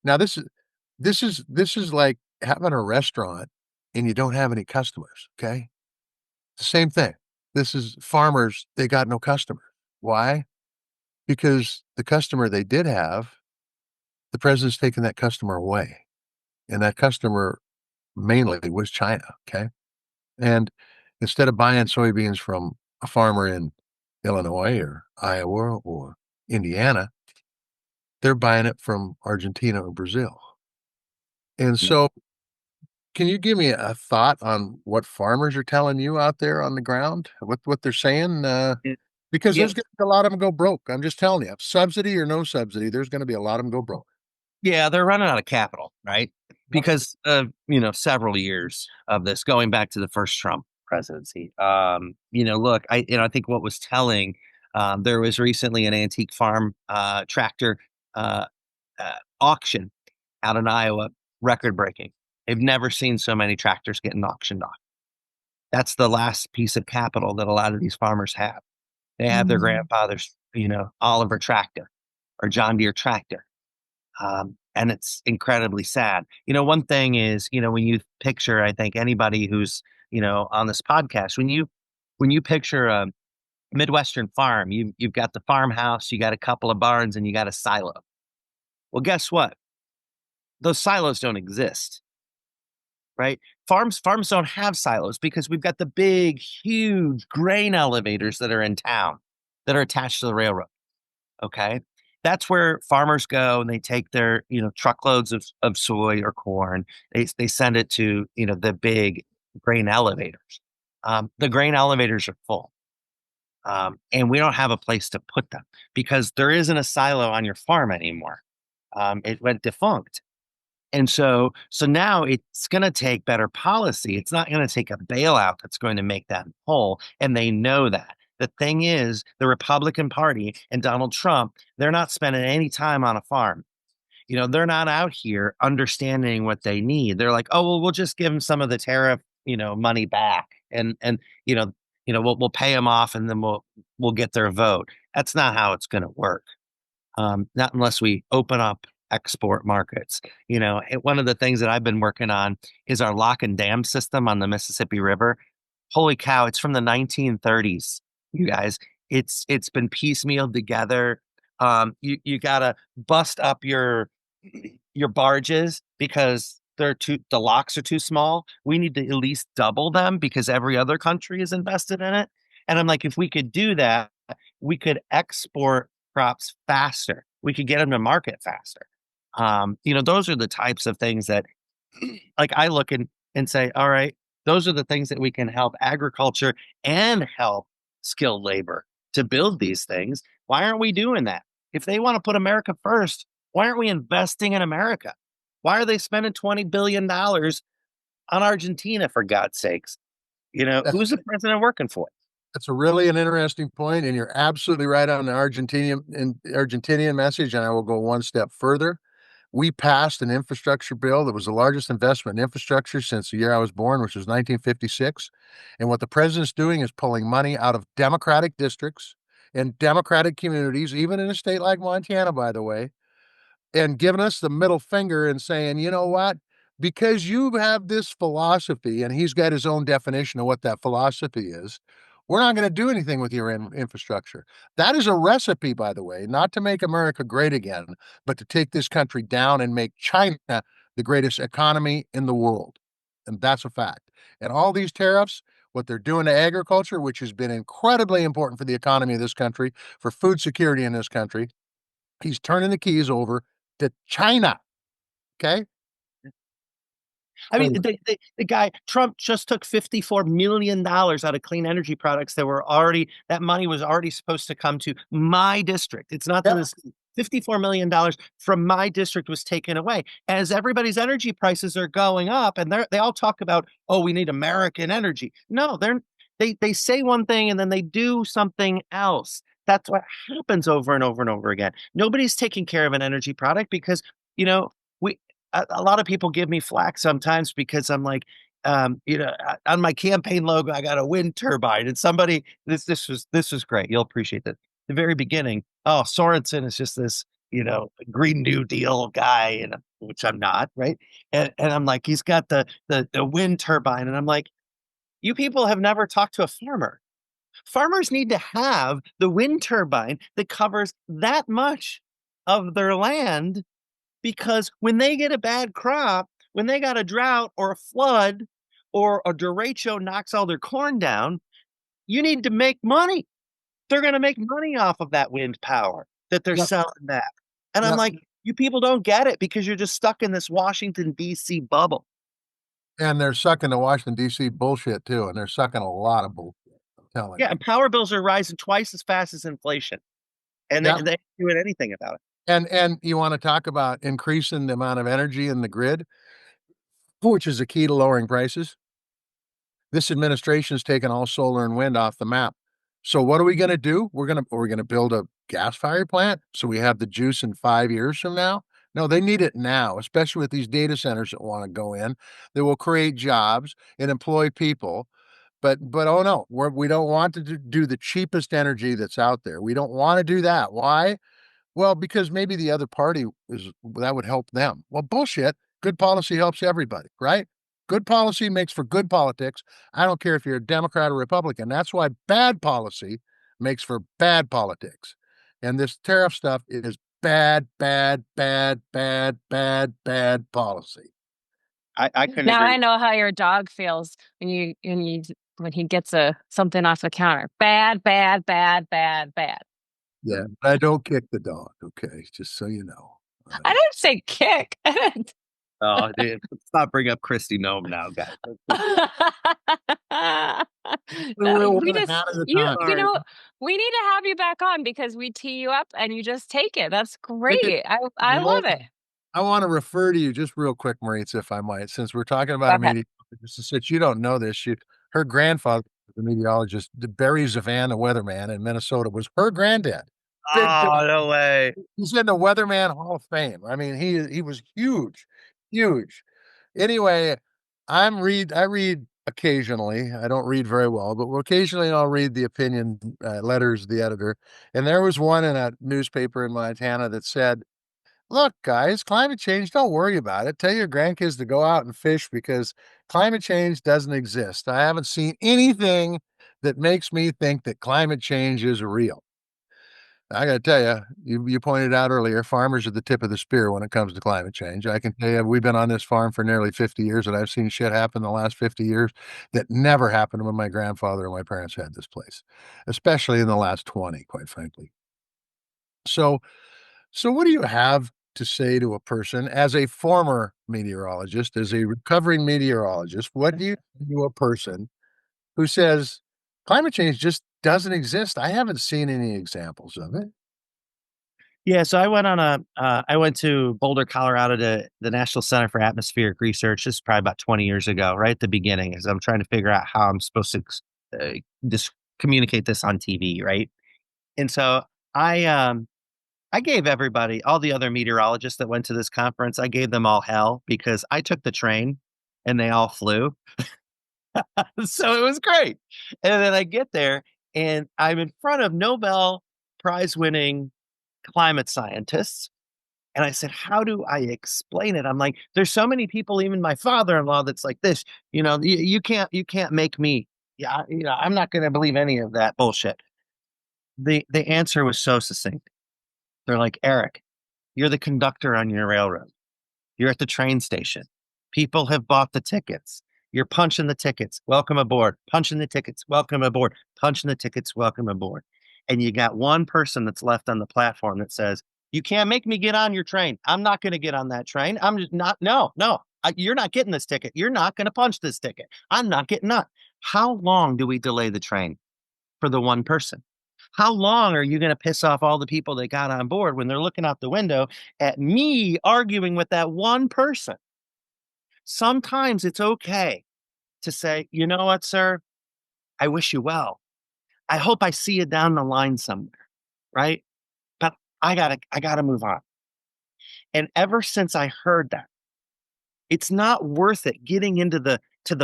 Now this is like having a restaurant and you don't have any customers. Okay. The same thing. This is farmers, they got no customers. Why? Because the customer they did have, the president's taken that customer away. And that customer mainly was China. Okay. And instead of buying soybeans from a farmer in Illinois or Iowa or Indiana, they're buying it from Argentina or Brazil. And Yeah. so, can you give me a thought on what farmers are telling you out there on the ground? What they're saying? Because Yeah. there's going to be a lot of them go broke. I'm just telling you, subsidy or no subsidy, there's going to be a lot of them go broke. Yeah, they're running out of capital, right? Because of, several years of this going back to the first Trump presidency. Look, I think what was telling, there was recently an antique farm tractor uh, auction out in Iowa, record breaking. They've never seen so many tractors getting auctioned off. That's the last piece of capital that a lot of these farmers have. They have their grandfather's, Oliver tractor or John Deere tractor. And it's incredibly sad. One thing is, when you picture, I think anybody who's, on this podcast, when you picture a Midwestern farm, you've got the farmhouse, you got a couple of barns, and you got a silo. Well, guess what? Those silos don't exist, right? Farms don't have silos because we've got the big, huge grain elevators that are in town that are attached to the railroad. Okay. That's where farmers go and they take their, truckloads of soy or corn. They send it to, the big grain elevators. The grain elevators are full. And we don't have a place to put them because there isn't a silo on your farm anymore. It went defunct. And so now it's going to take better policy. It's not going to take a bailout that's going to make them whole. And they know that. The thing is, the Republican Party and Donald Trump, they're not spending any time on a farm. They're not out here understanding what they need. They're like, oh, well, we'll just give them some of the tariff, money back, and we'll pay them off, and then we'll get their vote. That's not how it's going to work. Not unless we open up export markets. One of the things that I've been working on is our lock and dam system on the Mississippi River. Holy cow, it's from the 1930s, you guys. It's been piecemealed together. You gotta bust up your barges because the locks are too small. We need to at least double them because every other country is invested in it. And I'm like, if we could do that, we could export crops faster. We could get them to market faster. Those are the types of things that like I look and say, all right, those are the things that we can help agriculture and help skilled labor to build these things. Why aren't we doing that? If they want to put America first, why aren't we investing in America? Why are they spending $20 billion on Argentina, for God's sakes? That's Who's the president working for? that's a really an interesting point, and you're absolutely right on the Argentinian message. And I will go one step further. We passed an infrastructure bill that was the largest investment in infrastructure since the year I was born, which was 1956. And what the president's doing is pulling money out of Democratic districts and Democratic communities, even in a state like Montana, by the way, and giving us the middle finger and saying, you know what? Because you have this philosophy, and he's got his own definition of what that philosophy is, we're not going to do anything with your infrastructure. That is a recipe, by the way, not to make America great again, but to take this country down and make China the greatest economy in the world. And that's a fact. And all these tariffs, what they're doing to agriculture, which has been incredibly important for the economy of this country, for food security in this country, he's turning the keys over to China. Okay. I mean, So, the guy Trump just took $54 million out of clean energy products that money was already supposed to come to my district. It's not to yeah, this. $54 million from my district was taken away as everybody's energy prices are going up, and they all talk about, oh, we need American energy. No, they say one thing and then they do something else. That's what happens over and over and over again. Nobody's taking care of an energy product because you know we a lot of people give me flack sometimes because I'm like, on my campaign logo, I got a wind turbine, and somebody this was great. You'll appreciate that. The very beginning, oh, Sorensen is just this, Green New Deal guy, which I'm not, right? And I'm like, he's got the wind turbine, and I'm like, you people have never talked to a farmer. Farmers need to have the wind turbine that covers that much of their land because when they get a bad crop, when they got a drought or a flood or a derecho knocks all their corn down, you need to make money. They're going to make money off of that wind power that they're yep, selling back. And I'm yep. like, you people don't get it because you're just stuck in this Washington, D.C. bubble. And they're sucking the Washington, D.C. bullshit too. And they're sucking a lot of bullshit. I'm telling Yeah, you. and power bills are rising twice as fast as inflation, and Yeah. they ain't doing anything about it. And you want to talk about increasing the amount of energy in the grid, which is the key to lowering prices. This administration has taken all solar and wind off the map. So what are we going to do? We're going to build a gas fired plant so we have the juice in 5 years from now. No, they need it now, especially with these data centers that want to go in. They will create jobs and employ people. But oh no, we don't want to do the cheapest energy that's out there. We don't want to do that. Why? Well, because maybe the other party is that would help them. Well, bullshit. Good policy helps everybody, right? Good policy makes for good politics. I don't care if you're a Democrat or Republican. That's why bad policy makes for bad politics. And this tariff stuff is bad, bad, bad, bad, bad, bad policy. I couldn't Now agree. I know how your dog feels when he gets a something off the counter. Bad, bad, bad, bad, bad. Yeah, I don't kick the dog. Okay, just so you know. I didn't say kick. Oh, dude, let's not bring up Christy Nome now, guys. We're We one just hat at a you time. you Sorry. know we need to have you back on because we tee you up and you just take it. That's Take it. great. I You know love what? it. I want to refer to you just real quick, Maritza, if I might, since we're talking about a Okay. meteorologist. Since you don't know this, her grandfather, the meteorologist, Barry Zavan, the weatherman in Minnesota, was her granddad. Big time. Oh, no way. He's in the Weatherman Hall of Fame. I mean, he was huge, huge. Anyway, I read occasionally. I don't read very well, but occasionally I'll read the opinion letters of the editor. And there was one in a newspaper in Montana that said, "Look, guys, climate change, don't worry about it. Tell your grandkids to go out and fish because climate change doesn't exist. I haven't seen anything that makes me think that climate change is real." I got to tell you pointed out earlier, farmers are the tip of the spear when it comes to climate change. I can tell you, we've been on this farm for nearly 50 years, and I've seen shit happen the last 50 years that never happened when my grandfather and my parents had this place, especially in the last 20, quite frankly. So, so what do you have to say to a person as a former meteorologist, as a recovering meteorologist? What do you say to a person who says climate change just doesn't exist? I haven't seen any examples of it. Yeah, so I went to Boulder, Colorado to the National Center for Atmospheric Research. This is probably about 20 years ago, right at the beginning, as I'm trying to figure out how I'm supposed to uh, just communicate this on TV, right? And so I um I gave everybody, all the other meteorologists that went to this conference, I gave them all hell because I took the train and they all flew. So it was great. And then I get there and I'm in front of Nobel Prize winning climate scientists. And I said, how do I explain it? I'm like, there's so many people, even my father-in-law, that's like this, you can't make me. Yeah, I'm not going to believe any of that bullshit. The answer was so succinct. They're like, Eric, you're the conductor on your railroad. You're at the train station. People have bought the tickets. You're punching the tickets. Welcome aboard. Punching the tickets. Welcome aboard. Punching the tickets. Welcome aboard. And you got one person that's left on the platform that says, you can't make me get on your train. I'm not going to get on that train. I'm just not. No, no. You're not getting this ticket. You're not going to punch this ticket. I'm not getting on. How long do we delay the train for the one person? How long are you going to piss off all the people that got on board when they're looking out the window at me arguing with that one person? Sometimes it's okay to say, you know what, sir? I wish you well. I hope I see you down the line somewhere, right? But I gotta move on. And ever since I heard that, it's not worth it getting into the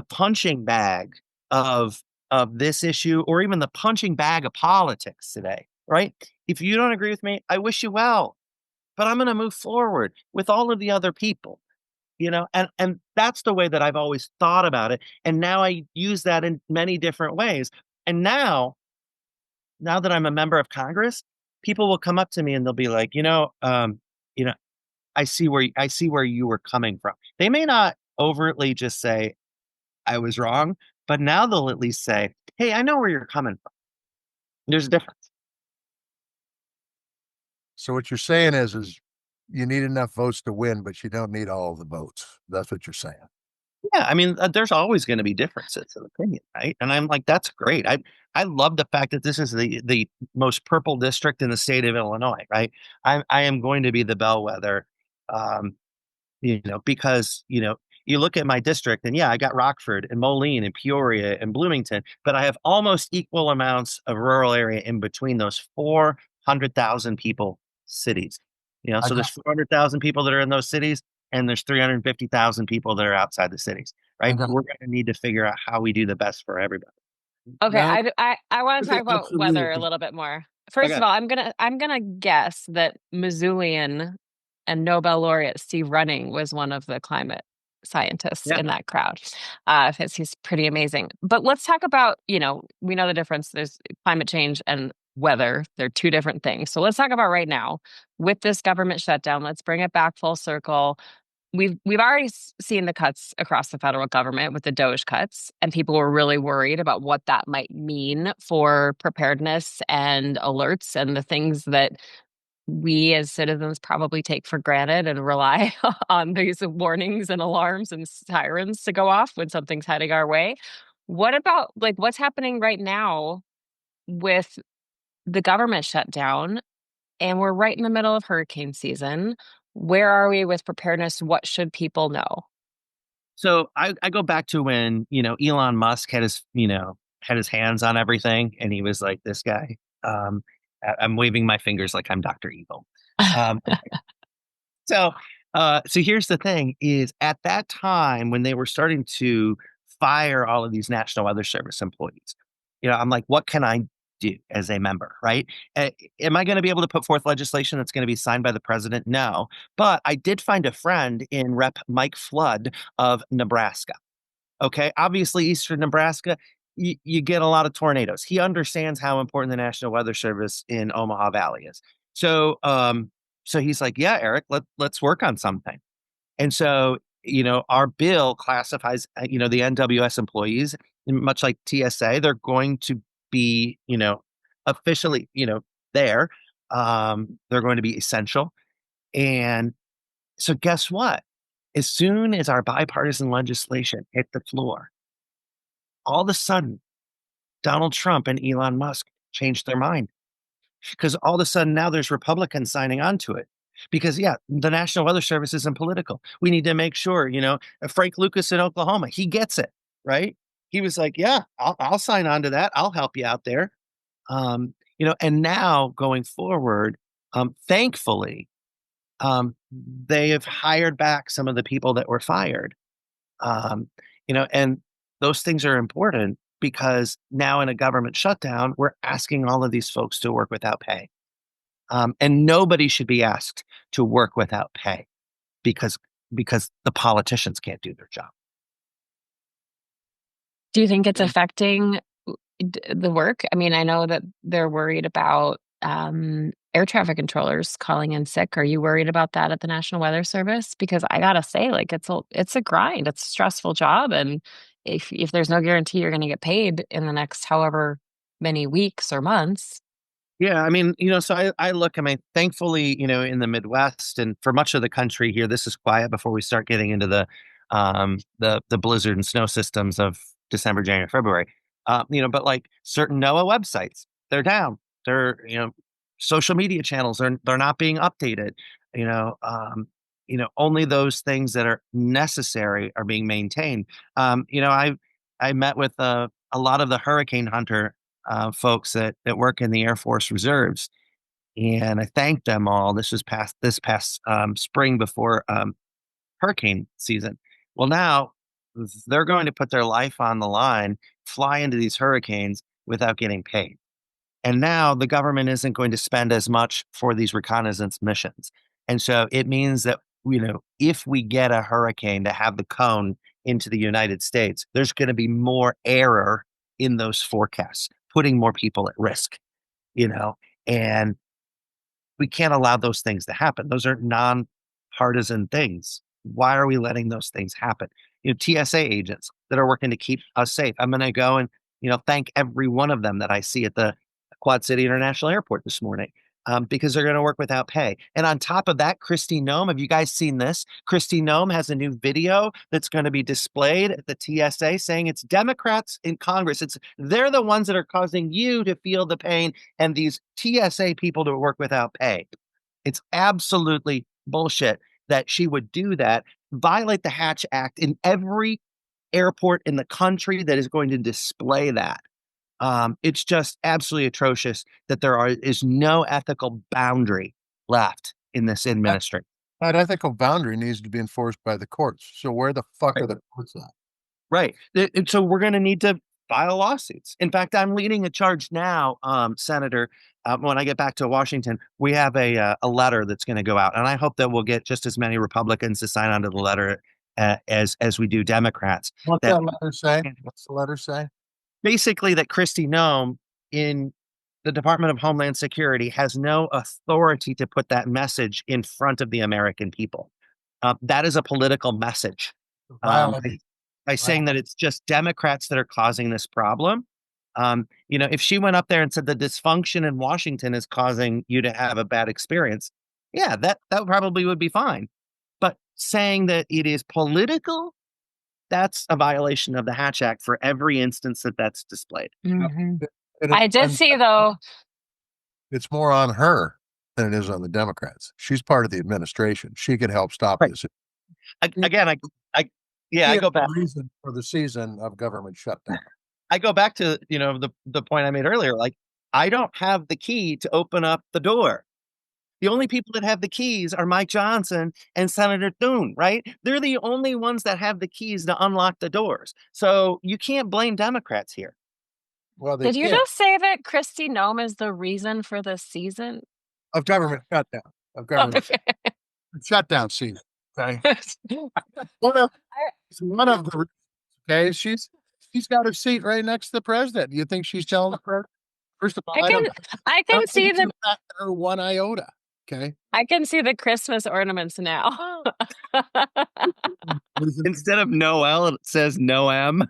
punching bag of of this issue or even the punching bag of politics today, right? If you don't agree with me, I wish you well, but I'm going to move forward with all of the other people, and that's the way that I've always thought about it. And now I use that in many different ways. And now that I'm a member of Congress, people will come up to me and they'll be like, you know, I see where you were coming from. They may not overtly just say I was wrong, but now they'll at least say, "Hey, I know where you're coming from." There's a difference. So what you're saying is you need enough votes to win, but you don't need all of the votes. That's what you're saying. Yeah, I mean, there's always going to be differences of opinion, right? And I'm like, that's great. I love the fact that this is the most purple district in the state of Illinois, right? I am going to be the bellwether. Um, because, you look at my district and yeah, I got Rockford and Moline and Peoria and Bloomington, but I have almost equal amounts of rural area in between those 400,000 people cities. I So got there's 400,000 people that are in those cities and there's 350,000 people that are outside the cities, I right? got We're going to need to figure out how we do the best for everybody. Okay, now I want to this is talk about weather a absolutely little bit more. First of Okay. all, I'm gonna guess that Missoulian and Nobel laureate Steve Running was one of the climate scientists Yeah. in that crowd. 'Cause he's pretty amazing. But let's talk about, we know the difference. There's climate change and weather. They're two different things. So let's talk about right now with this government shutdown. Let's bring it back full circle. We've already seen the cuts across the federal government with the Doge cuts, and people were really worried about what that might mean for preparedness and alerts and the things that we as citizens probably take for granted and rely on these warnings and alarms and sirens to go off when something's heading our way. What about like what's happening right now with the government shutdown? And we're right in the middle of hurricane season. Where are we with preparedness? What should people know? So I go back to when, Elon Musk had his hands on everything and he was like, this guy, I'm waving my fingers like I'm Dr. Evil. Um, so, so here's the thing is at that time when they were starting to fire all of these National Weather Service employees, I'm like, what can I do as a member, right? Am I going to be able to put forth legislation that's going to be signed by the president? No. But I did find a friend in Rep. Mike Flood of Nebraska. Okay. Obviously, Eastern Nebraska, you get a lot of tornadoes. He understands how important the National Weather Service in Omaha Valley is. So, so he's like, yeah, Eric, let's work on something. And so, our bill classifies, the NWS employees, much like TSA, they're going to be, officially, there. They're going to be essential. And so, guess what? As soon as our bipartisan legislation hit the floor, all of a sudden, Donald Trump and Elon Musk changed their mind because all of a sudden now there's Republicans signing on to it. Because yeah, the National Weather Service isn't political. We need to make sure, Frank Lucas in Oklahoma, he gets it, right? He was like, yeah, I'll sign on to that. I'll help you out there. And now going forward, thankfully, they have hired back some of the people that were fired. And those things are important because now in a government shutdown, we're asking all of these folks to work without pay. And nobody should be asked to work without pay because because the politicians can't do their job. Do you think it's affecting the work? I mean, I know that they're worried about air traffic controllers calling in sick. Are you worried about that at the National Weather Service? Because I gotta say, like, it's a grind. It's a stressful job, and if there's no guarantee you're going to get paid in the next however many weeks or months. Yeah, I mean, so I look, I mean, thankfully, in the Midwest and for much of the country here, this is quiet before we start getting into the blizzard and snow systems of December, January, February. But like certain NOAA websites, they're down. They're, social media channels they're not being updated. You know, only those things that are necessary are being maintained. I met with a lot of the hurricane hunter folks that work in the Air Force Reserves, and I thanked them all. This past spring before hurricane season. Well, now they're going to put their life on the line, fly into these hurricanes without getting paid. And now the government isn't going to spend as much for these reconnaissance missions. And so it means that, if we get a hurricane to have the cone into the United States, there's going to be more error in those forecasts, putting more people at risk, and we can't allow those things to happen. Those are nonpartisan things. Why are we letting those things happen? TSA agents that are working to keep us safe. I'm going to go and, thank every one of them that I see at the Quad City International Airport this morning. Because they're going to work without pay. And on top of that, Kristi Noem, have you guys seen this? Kristi Noem has a new video that's going to be displayed at the TSA saying it's Democrats in Congress. They're the ones that are causing you to feel the pain and these TSA people to work without pay. It's absolutely bullshit that she would do that, violate the Hatch Act in every airport in the country that is going to display that. It's just absolutely atrocious that is no ethical boundary left in this That, administration. that ethical boundary needs to be enforced by the courts. So where the fuck Right. are the courts at? Right. And so we're going to need to file lawsuits. In fact, I'm leading a charge now, Senator. When I get back to Washington, we have a letter that's going to go out, and I hope that we'll get just as many Republicans to sign onto the letter as we do Democrats. What's That that letter say? What's the letter say? basically that Kristi Noem in the Department of Homeland Security has no authority to put that message in front of the American people. That is a political message. Violent, By saying that it's just Democrats that are causing this problem. If she went up there and said the dysfunction in Washington is causing you to have a bad experience, yeah, that probably would be fine. But saying that it is political, that's a violation of the Hatch Act for every instance that that's displayed. Mhm. and I did see though. it's more on her than it is on the Democrats. She's part of the administration. She could help stop Right. this. Again, I yeah, She I is go the back. reason for the season of government shutdown. I go back to the point I made earlier. Like, I don't have the key to open up the door. The only people that have the keys are Mike Johnson and Senator Thune, right? They're the only ones that have the keys to unlock the doors. So you can't blame Democrats here. Well, they Did you can't just say that Kristi Noem is the reason for this season? of government shutdown of government shutdown season. Okay, one of it's one of the okay. She's got her seat right next to the president. You think she's telling the president? First of all, I can I I can don't think see it's the impacted her one iota. Okay. I can see the Christmas ornaments now. Instead of Noel, it says Noam.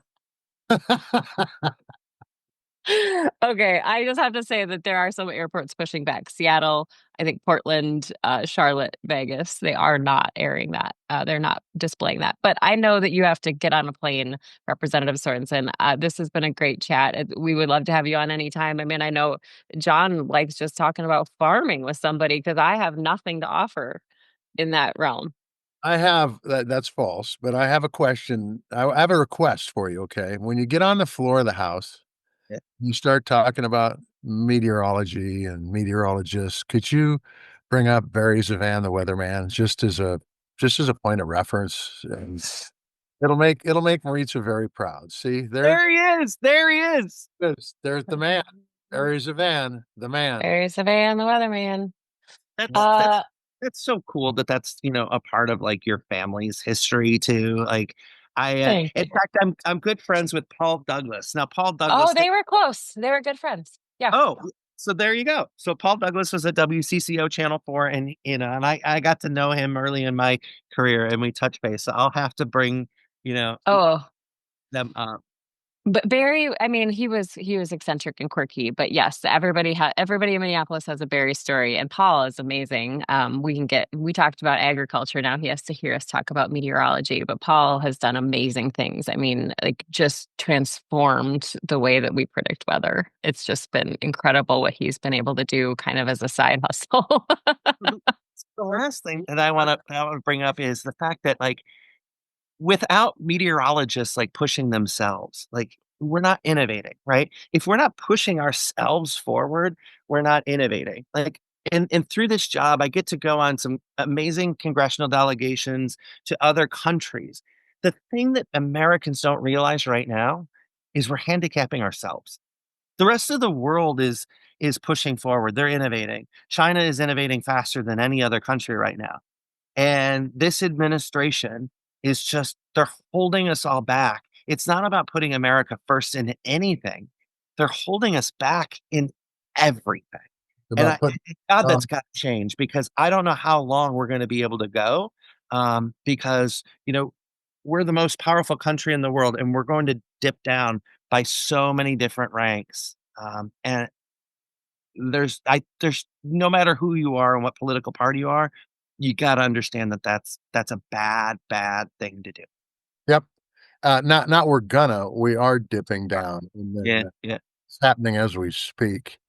Okay, I just have to say that there are some airports pushing back. Seattle, I think Portland, Charlotte, Vegas, they are not airing that. They're not displaying that. But I know that you have to get on a plane, Representative Sorensen. This has been a great chat. We would love to have you on anytime. I mean, I know John likes just talking about farming with somebody because I have nothing to offer in that realm. I have that's false, but I have a question. I have a request for you. Okay. When you get on the floor of the House, Yeah. you start talking about meteorology and meteorologists. Could you bring up Barry Zavan, the weatherman, just as a point of reference? And it'll make Maritza very proud. See, There he is. There he is. there's the man, Barry Zavan, the man. There's a van, the weatherman. That's Uh, that's that's so cool that that's a part of like your family's history too. Like Thank in you. fact, I'm good friends with Paul Douglas. Now, Paul Oh, Douglas. they were close. They were good friends. Yeah. Oh, so there you go. So Paul Douglas was at WCCO Channel 4, and I got to know him early in my career, and we touched base. So I'll have to bring you know Oh, them up. but Barry, I mean, he was eccentric and quirky, but yes, everybody in Minneapolis has a Barry story, and Paul is amazing. We talked about agriculture. Now he has to hear us talk about meteorology, but Paul has done amazing things. I mean, like just transformed the way that we predict weather. It's just been incredible what he's been able to do, kind of as a side hustle. The last thing that I want to bring up is the fact that like without meteorologists like pushing themselves, like we're not innovating, right? If we're not pushing ourselves forward, we're not innovating. Like and through this job, I get to go on some amazing congressional delegations to other countries. The thing that Americans don't realize right now is we're handicapping ourselves. The rest of the world is pushing forward. They're innovating. China is innovating faster than any other country right now. And this administration is just, they're holding us all back. It's not about putting America first in anything. They're holding us back in everything. And About putting God, um, that's got to change because I don't know how long we're going to be able to go. Because, we're the most powerful country in the world and we're going to dip down by so many different ranks. And there's no matter who you are and what political party you are, you got to understand that that's a bad thing to do. Yep. Not we are dipping down, and Yeah, then yeah. it's happening as we speak,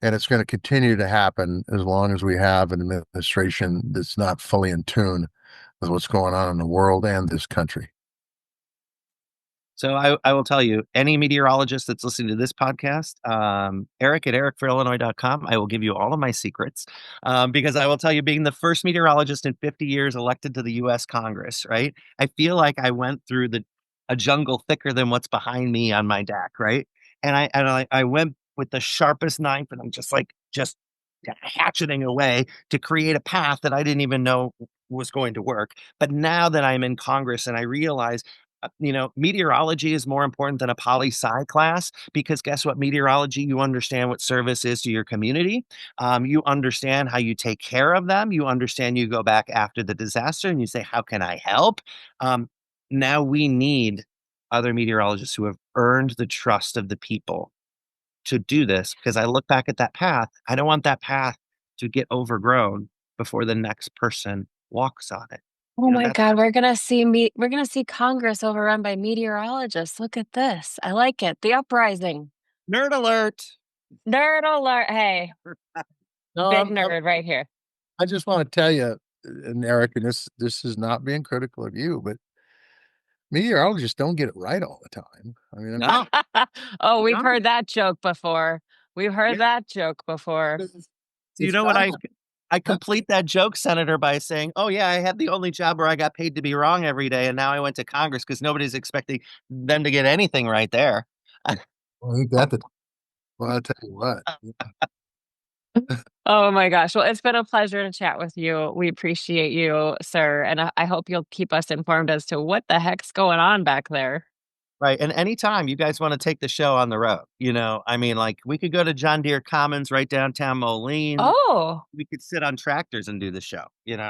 and it's going to continue to happen as long as we have an administration that's not fully in tune with what's going on in the world and this country. So I will tell you, any meteorologist that's listening to this podcast, Eric at ericforillinois.com, I will give you all of my secrets because I will tell you, being the first meteorologist in 50 years elected to the U.S. Congress, right? I feel like I went through a jungle thicker than what's behind me on my deck, right? And I went with the sharpest knife, and I'm just hatcheting away to create a path that I didn't even know was going to work. But now that I'm in Congress and I realize Meteorology is more important than a poli-sci class because guess what? Meteorology, you understand what service is to your community. You understand how you take care of them. You understand you go back after the disaster and you say, how can I help? Um, Now we need other meteorologists who have earned the trust of the people to do this because I look back at that path. I don't want that path to get overgrown before the next person walks on it. Oh my That's God, we're gonna see Congress overrun by meteorologists. Look at this. I like it. The uprising. nerd alert. Nerd alert. Hey, No, big nerd right here. I just want to tell you, and Eric, and this is not being critical of you, but meteorologists don't get it right all the time. I mean, No, Oh, we've no. heard that joke before. We've heard Yeah. that joke before. it's, You it's know what? not. I complete that joke, Senator, by saying, "Oh yeah, I had the only job where I got paid to be wrong every day, and now I went to Congress because nobody's expecting them to get anything right there." Well, ain't that the? Well, I'll tell you what. Oh my gosh. Well, it's been a pleasure to chat with you. We appreciate you, sir. And I hope you'll keep us informed as to what the heck's going on back there. Right. And anytime you guys want to take the show on the road, I mean, like we could go to John Deere Commons right downtown Moline. Oh, We could sit on tractors and do the show.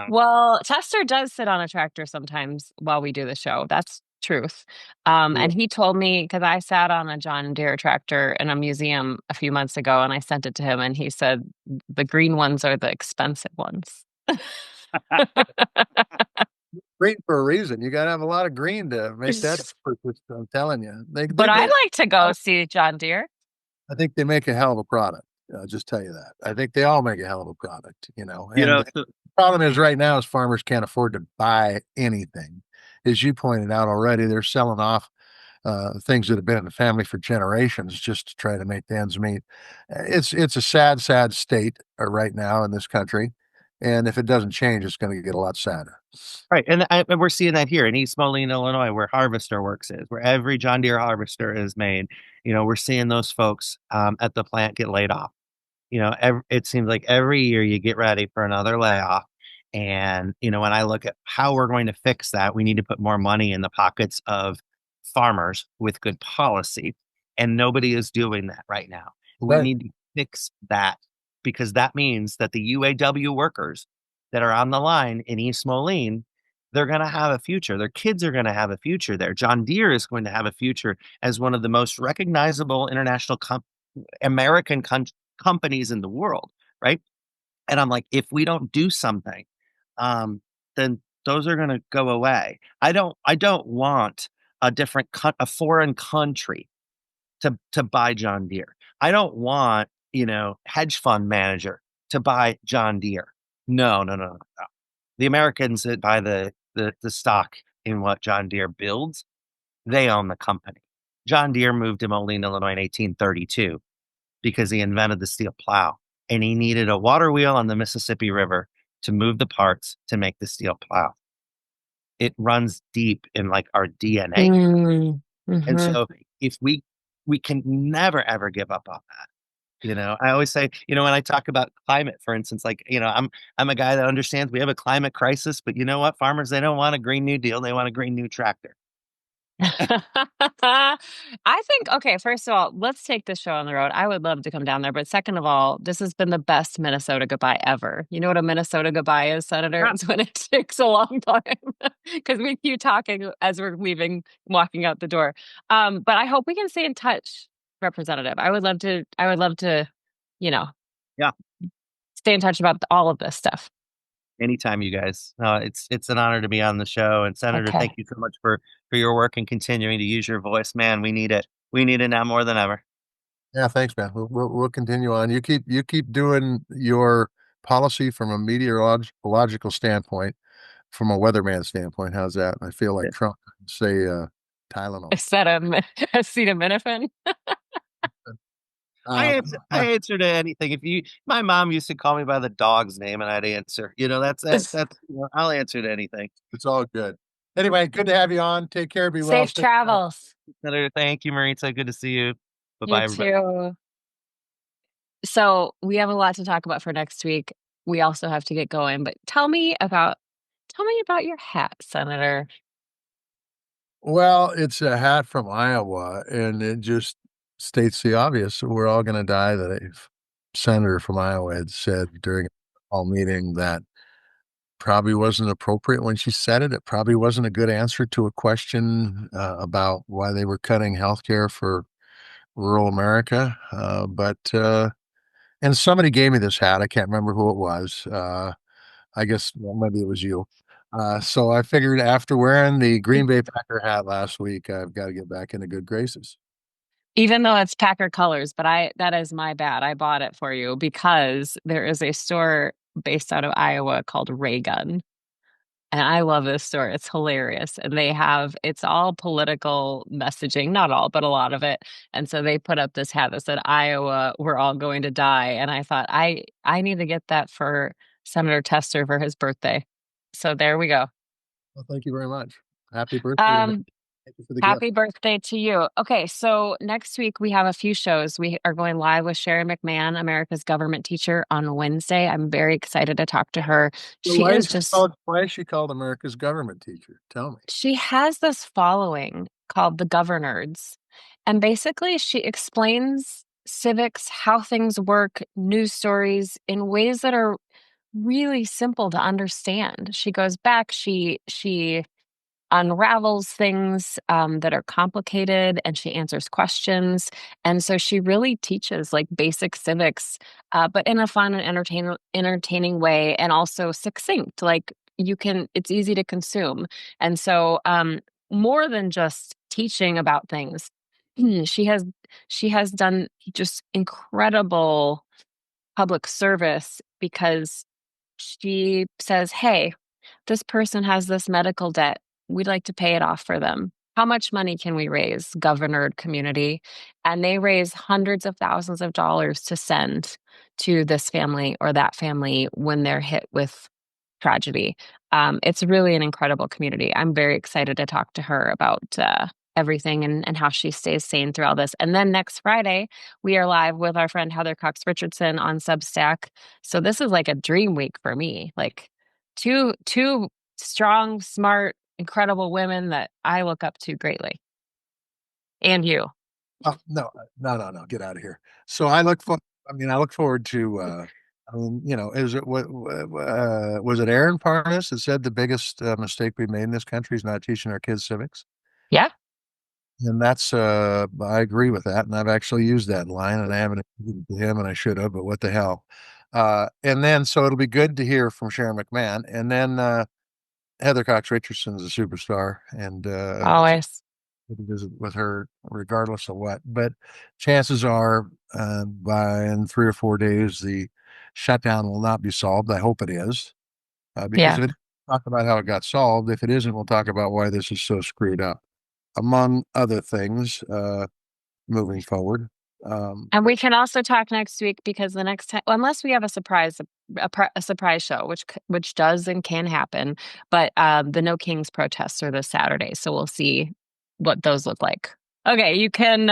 well, Chester does sit on a tractor sometimes while we do the show. That's truth. Yeah. And he told me because I sat on a John Deere tractor in a museum a few months ago and I sent it to him and he said the green ones are the expensive ones. Green for a reason. You got to have a lot of green to make that purchase. I'm telling you, But I'd like to go see John Deere. I think they make a hell of a product. I'll just tell you that. I think they all make a hell of a product, You And know, the problem is right now is farmers can't afford to buy anything. As you pointed out already, they're selling off things that have been in the family for generations just to try to make the ends meet. It's a sad, sad state right now in this country. And if it doesn't change, it's going to get a lot sadder. right. And we're seeing that here in East Moline, Illinois, where Harvester Works is, where every John Deere harvester is made. We're seeing those folks at the plant get laid off. It seems like every year you get ready for another layoff. And, when I look at how we're going to fix that, we need to put more money in the pockets of farmers with good policy. And nobody is doing that right now. We Right. need to fix that because that means that the UAW workers that are on the line in East Moline, they're going to have a future. Their kids are going to have a future there. John Deere is going to have a future as one of the most recognizable international American companies in the world, right? And I'm like, if we don't do something, then those are going to go away. I don't want a foreign country to buy John Deere. I don't want hedge fund manager to buy John Deere. No, no, no, no. No. The Americans that buy the stock in what John Deere builds, they own the company. John Deere moved to Moline, Illinois in 1832 because he invented the steel plow and he needed a water wheel on the Mississippi River to move the parts to make the steel plow. It runs deep in like our DNA. Mm, And mhm. so if we can never ever give up on that. I always say, when I talk about climate, for instance, like, I'm a guy that understands we have a climate crisis, but you know what? Farmers, they don't want a Green New Deal. They want a Green New Tractor. I think, okay, first of all, let's take this show on the road. I would love to come down there. But second of all, this has been the best Minnesota goodbye ever. You know what a Minnesota goodbye is, Senator? Yeah. It's when it takes a long time because we keep talking as we're leaving, walking out the door. But I hope we can stay in touch, Representative. I would love to, you know, Yeah. stay in touch about all of this stuff. Anytime, you guys. It's an honor to be on the show. And Senator, thank Okay. you so much for your work and continuing to use your voice. Man, we need it. We need it now more than ever. Yeah, thanks, man. We'll continue on. You keep doing your policy from a meteorological standpoint, from a weatherman standpoint. How's that? I feel like Trump would say Tylenol. Acetaminophen. I Um, answer I answer to anything. My mom used to call me by the dog's name and I'd answer. I'll answer to anything. it's all good. Anyway, good to have you on. Take care. Be well. Safe Stay well. travels. Senator, thank you, Maritza. Good to see you. You Bye-bye, everybody. too. So we have a lot to talk about for next week. We also have to get going, but tell me about your hat, Senator. Well, it's a hat from Iowa, and it just states the obvious. We're all going to die. That a senator from Iowa had said during a all meeting that probably wasn't appropriate when she said it. It probably wasn't a good answer to a question about why they were cutting healthcare for rural America. And somebody gave me this hat. I can't remember who it was. I guess well, maybe it was you. So I figured after wearing the Green Bay Packer hat last week, I've got to get back into good graces. Even though it's Packer colors, but that is my bad. I bought it for you because there is a store based out of Iowa called Raygun. And I love this store. It's hilarious. And it's all political messaging, not all, but a lot of it. And so they put up this hat that said, Iowa, we're all going to die. And I thought, I need to get that for Senator Tester for his birthday. So there we go. Well, thank you very much. Happy birthday to me. Um, Thank you for the gift. Happy birthday to you. Okay, so next week we have a few shows. We are going live with Sherry McMahon, America's government teacher, on Wednesday. I'm very excited to talk to her. So She is just why is she called America's government teacher? Tell me. She has this following called the Governards. And basically, she explains civics, how things work, news stories in ways that are really simple to understand. She goes back, she unravels things that are complicated, and she answers questions. And so she really teaches like basic civics, but in a fun and entertaining way, and also succinct. Like it's easy to consume. And so more than just teaching about things, she has she has done just incredible public service because she says, hey, this person has this medical debt. We'd like to pay it off for them. How much money can we raise, governored community? And they raise hundreds of thousands of dollars to send to this family or that family when they're hit with tragedy. It's really an incredible community. I'm very excited to talk to her about everything and how she stays sane through all this. And then next Friday, we are live with our friend Heather Cox Richardson on Substack. So this is like a dream week for me. Like two strong, smart, incredible women that I look up to greatly. And you. Oh, no, no. Get out of here. So I look for. I mean, I look forward to. Is it what was it Aaron Parnas that said the biggest mistake we made in this country is not teaching our kids civics? Yeah. And that's I agree with that, and I've actually used that line, and I haven't agreed to him, and I should have, but what the hell? And then so it'll be good to hear from Sharon McMahon, and then Heather Cox Richardson's a superstar, and Always. to visit with her regardless of what. But chances are, by in 3 or 4 days, the shutdown will not be solved. I hope it is, because Yeah. if it talk about how it got solved, if it isn't, we'll talk about why this is so screwed up, among other things, moving forward. And we can also talk next week because the next time, unless we have a surprise, a surprise show, which does and can happen, but the No Kings protests are this Saturday, so we'll see what those look like. Okay, you can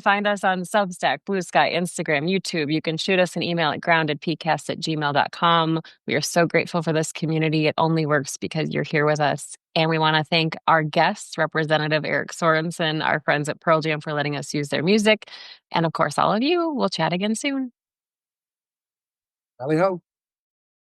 find us on Substack, Blue Sky, Instagram, YouTube. You can shoot us an email at groundedpcast@gmail.com. We are so grateful for this community. It only works because you're here with us. And we want to thank our guests, Representative Eric Sorensen, our friends at Pearl Jam for letting us use their music. And of course, all of you. We'll chat again soon. Tally ho.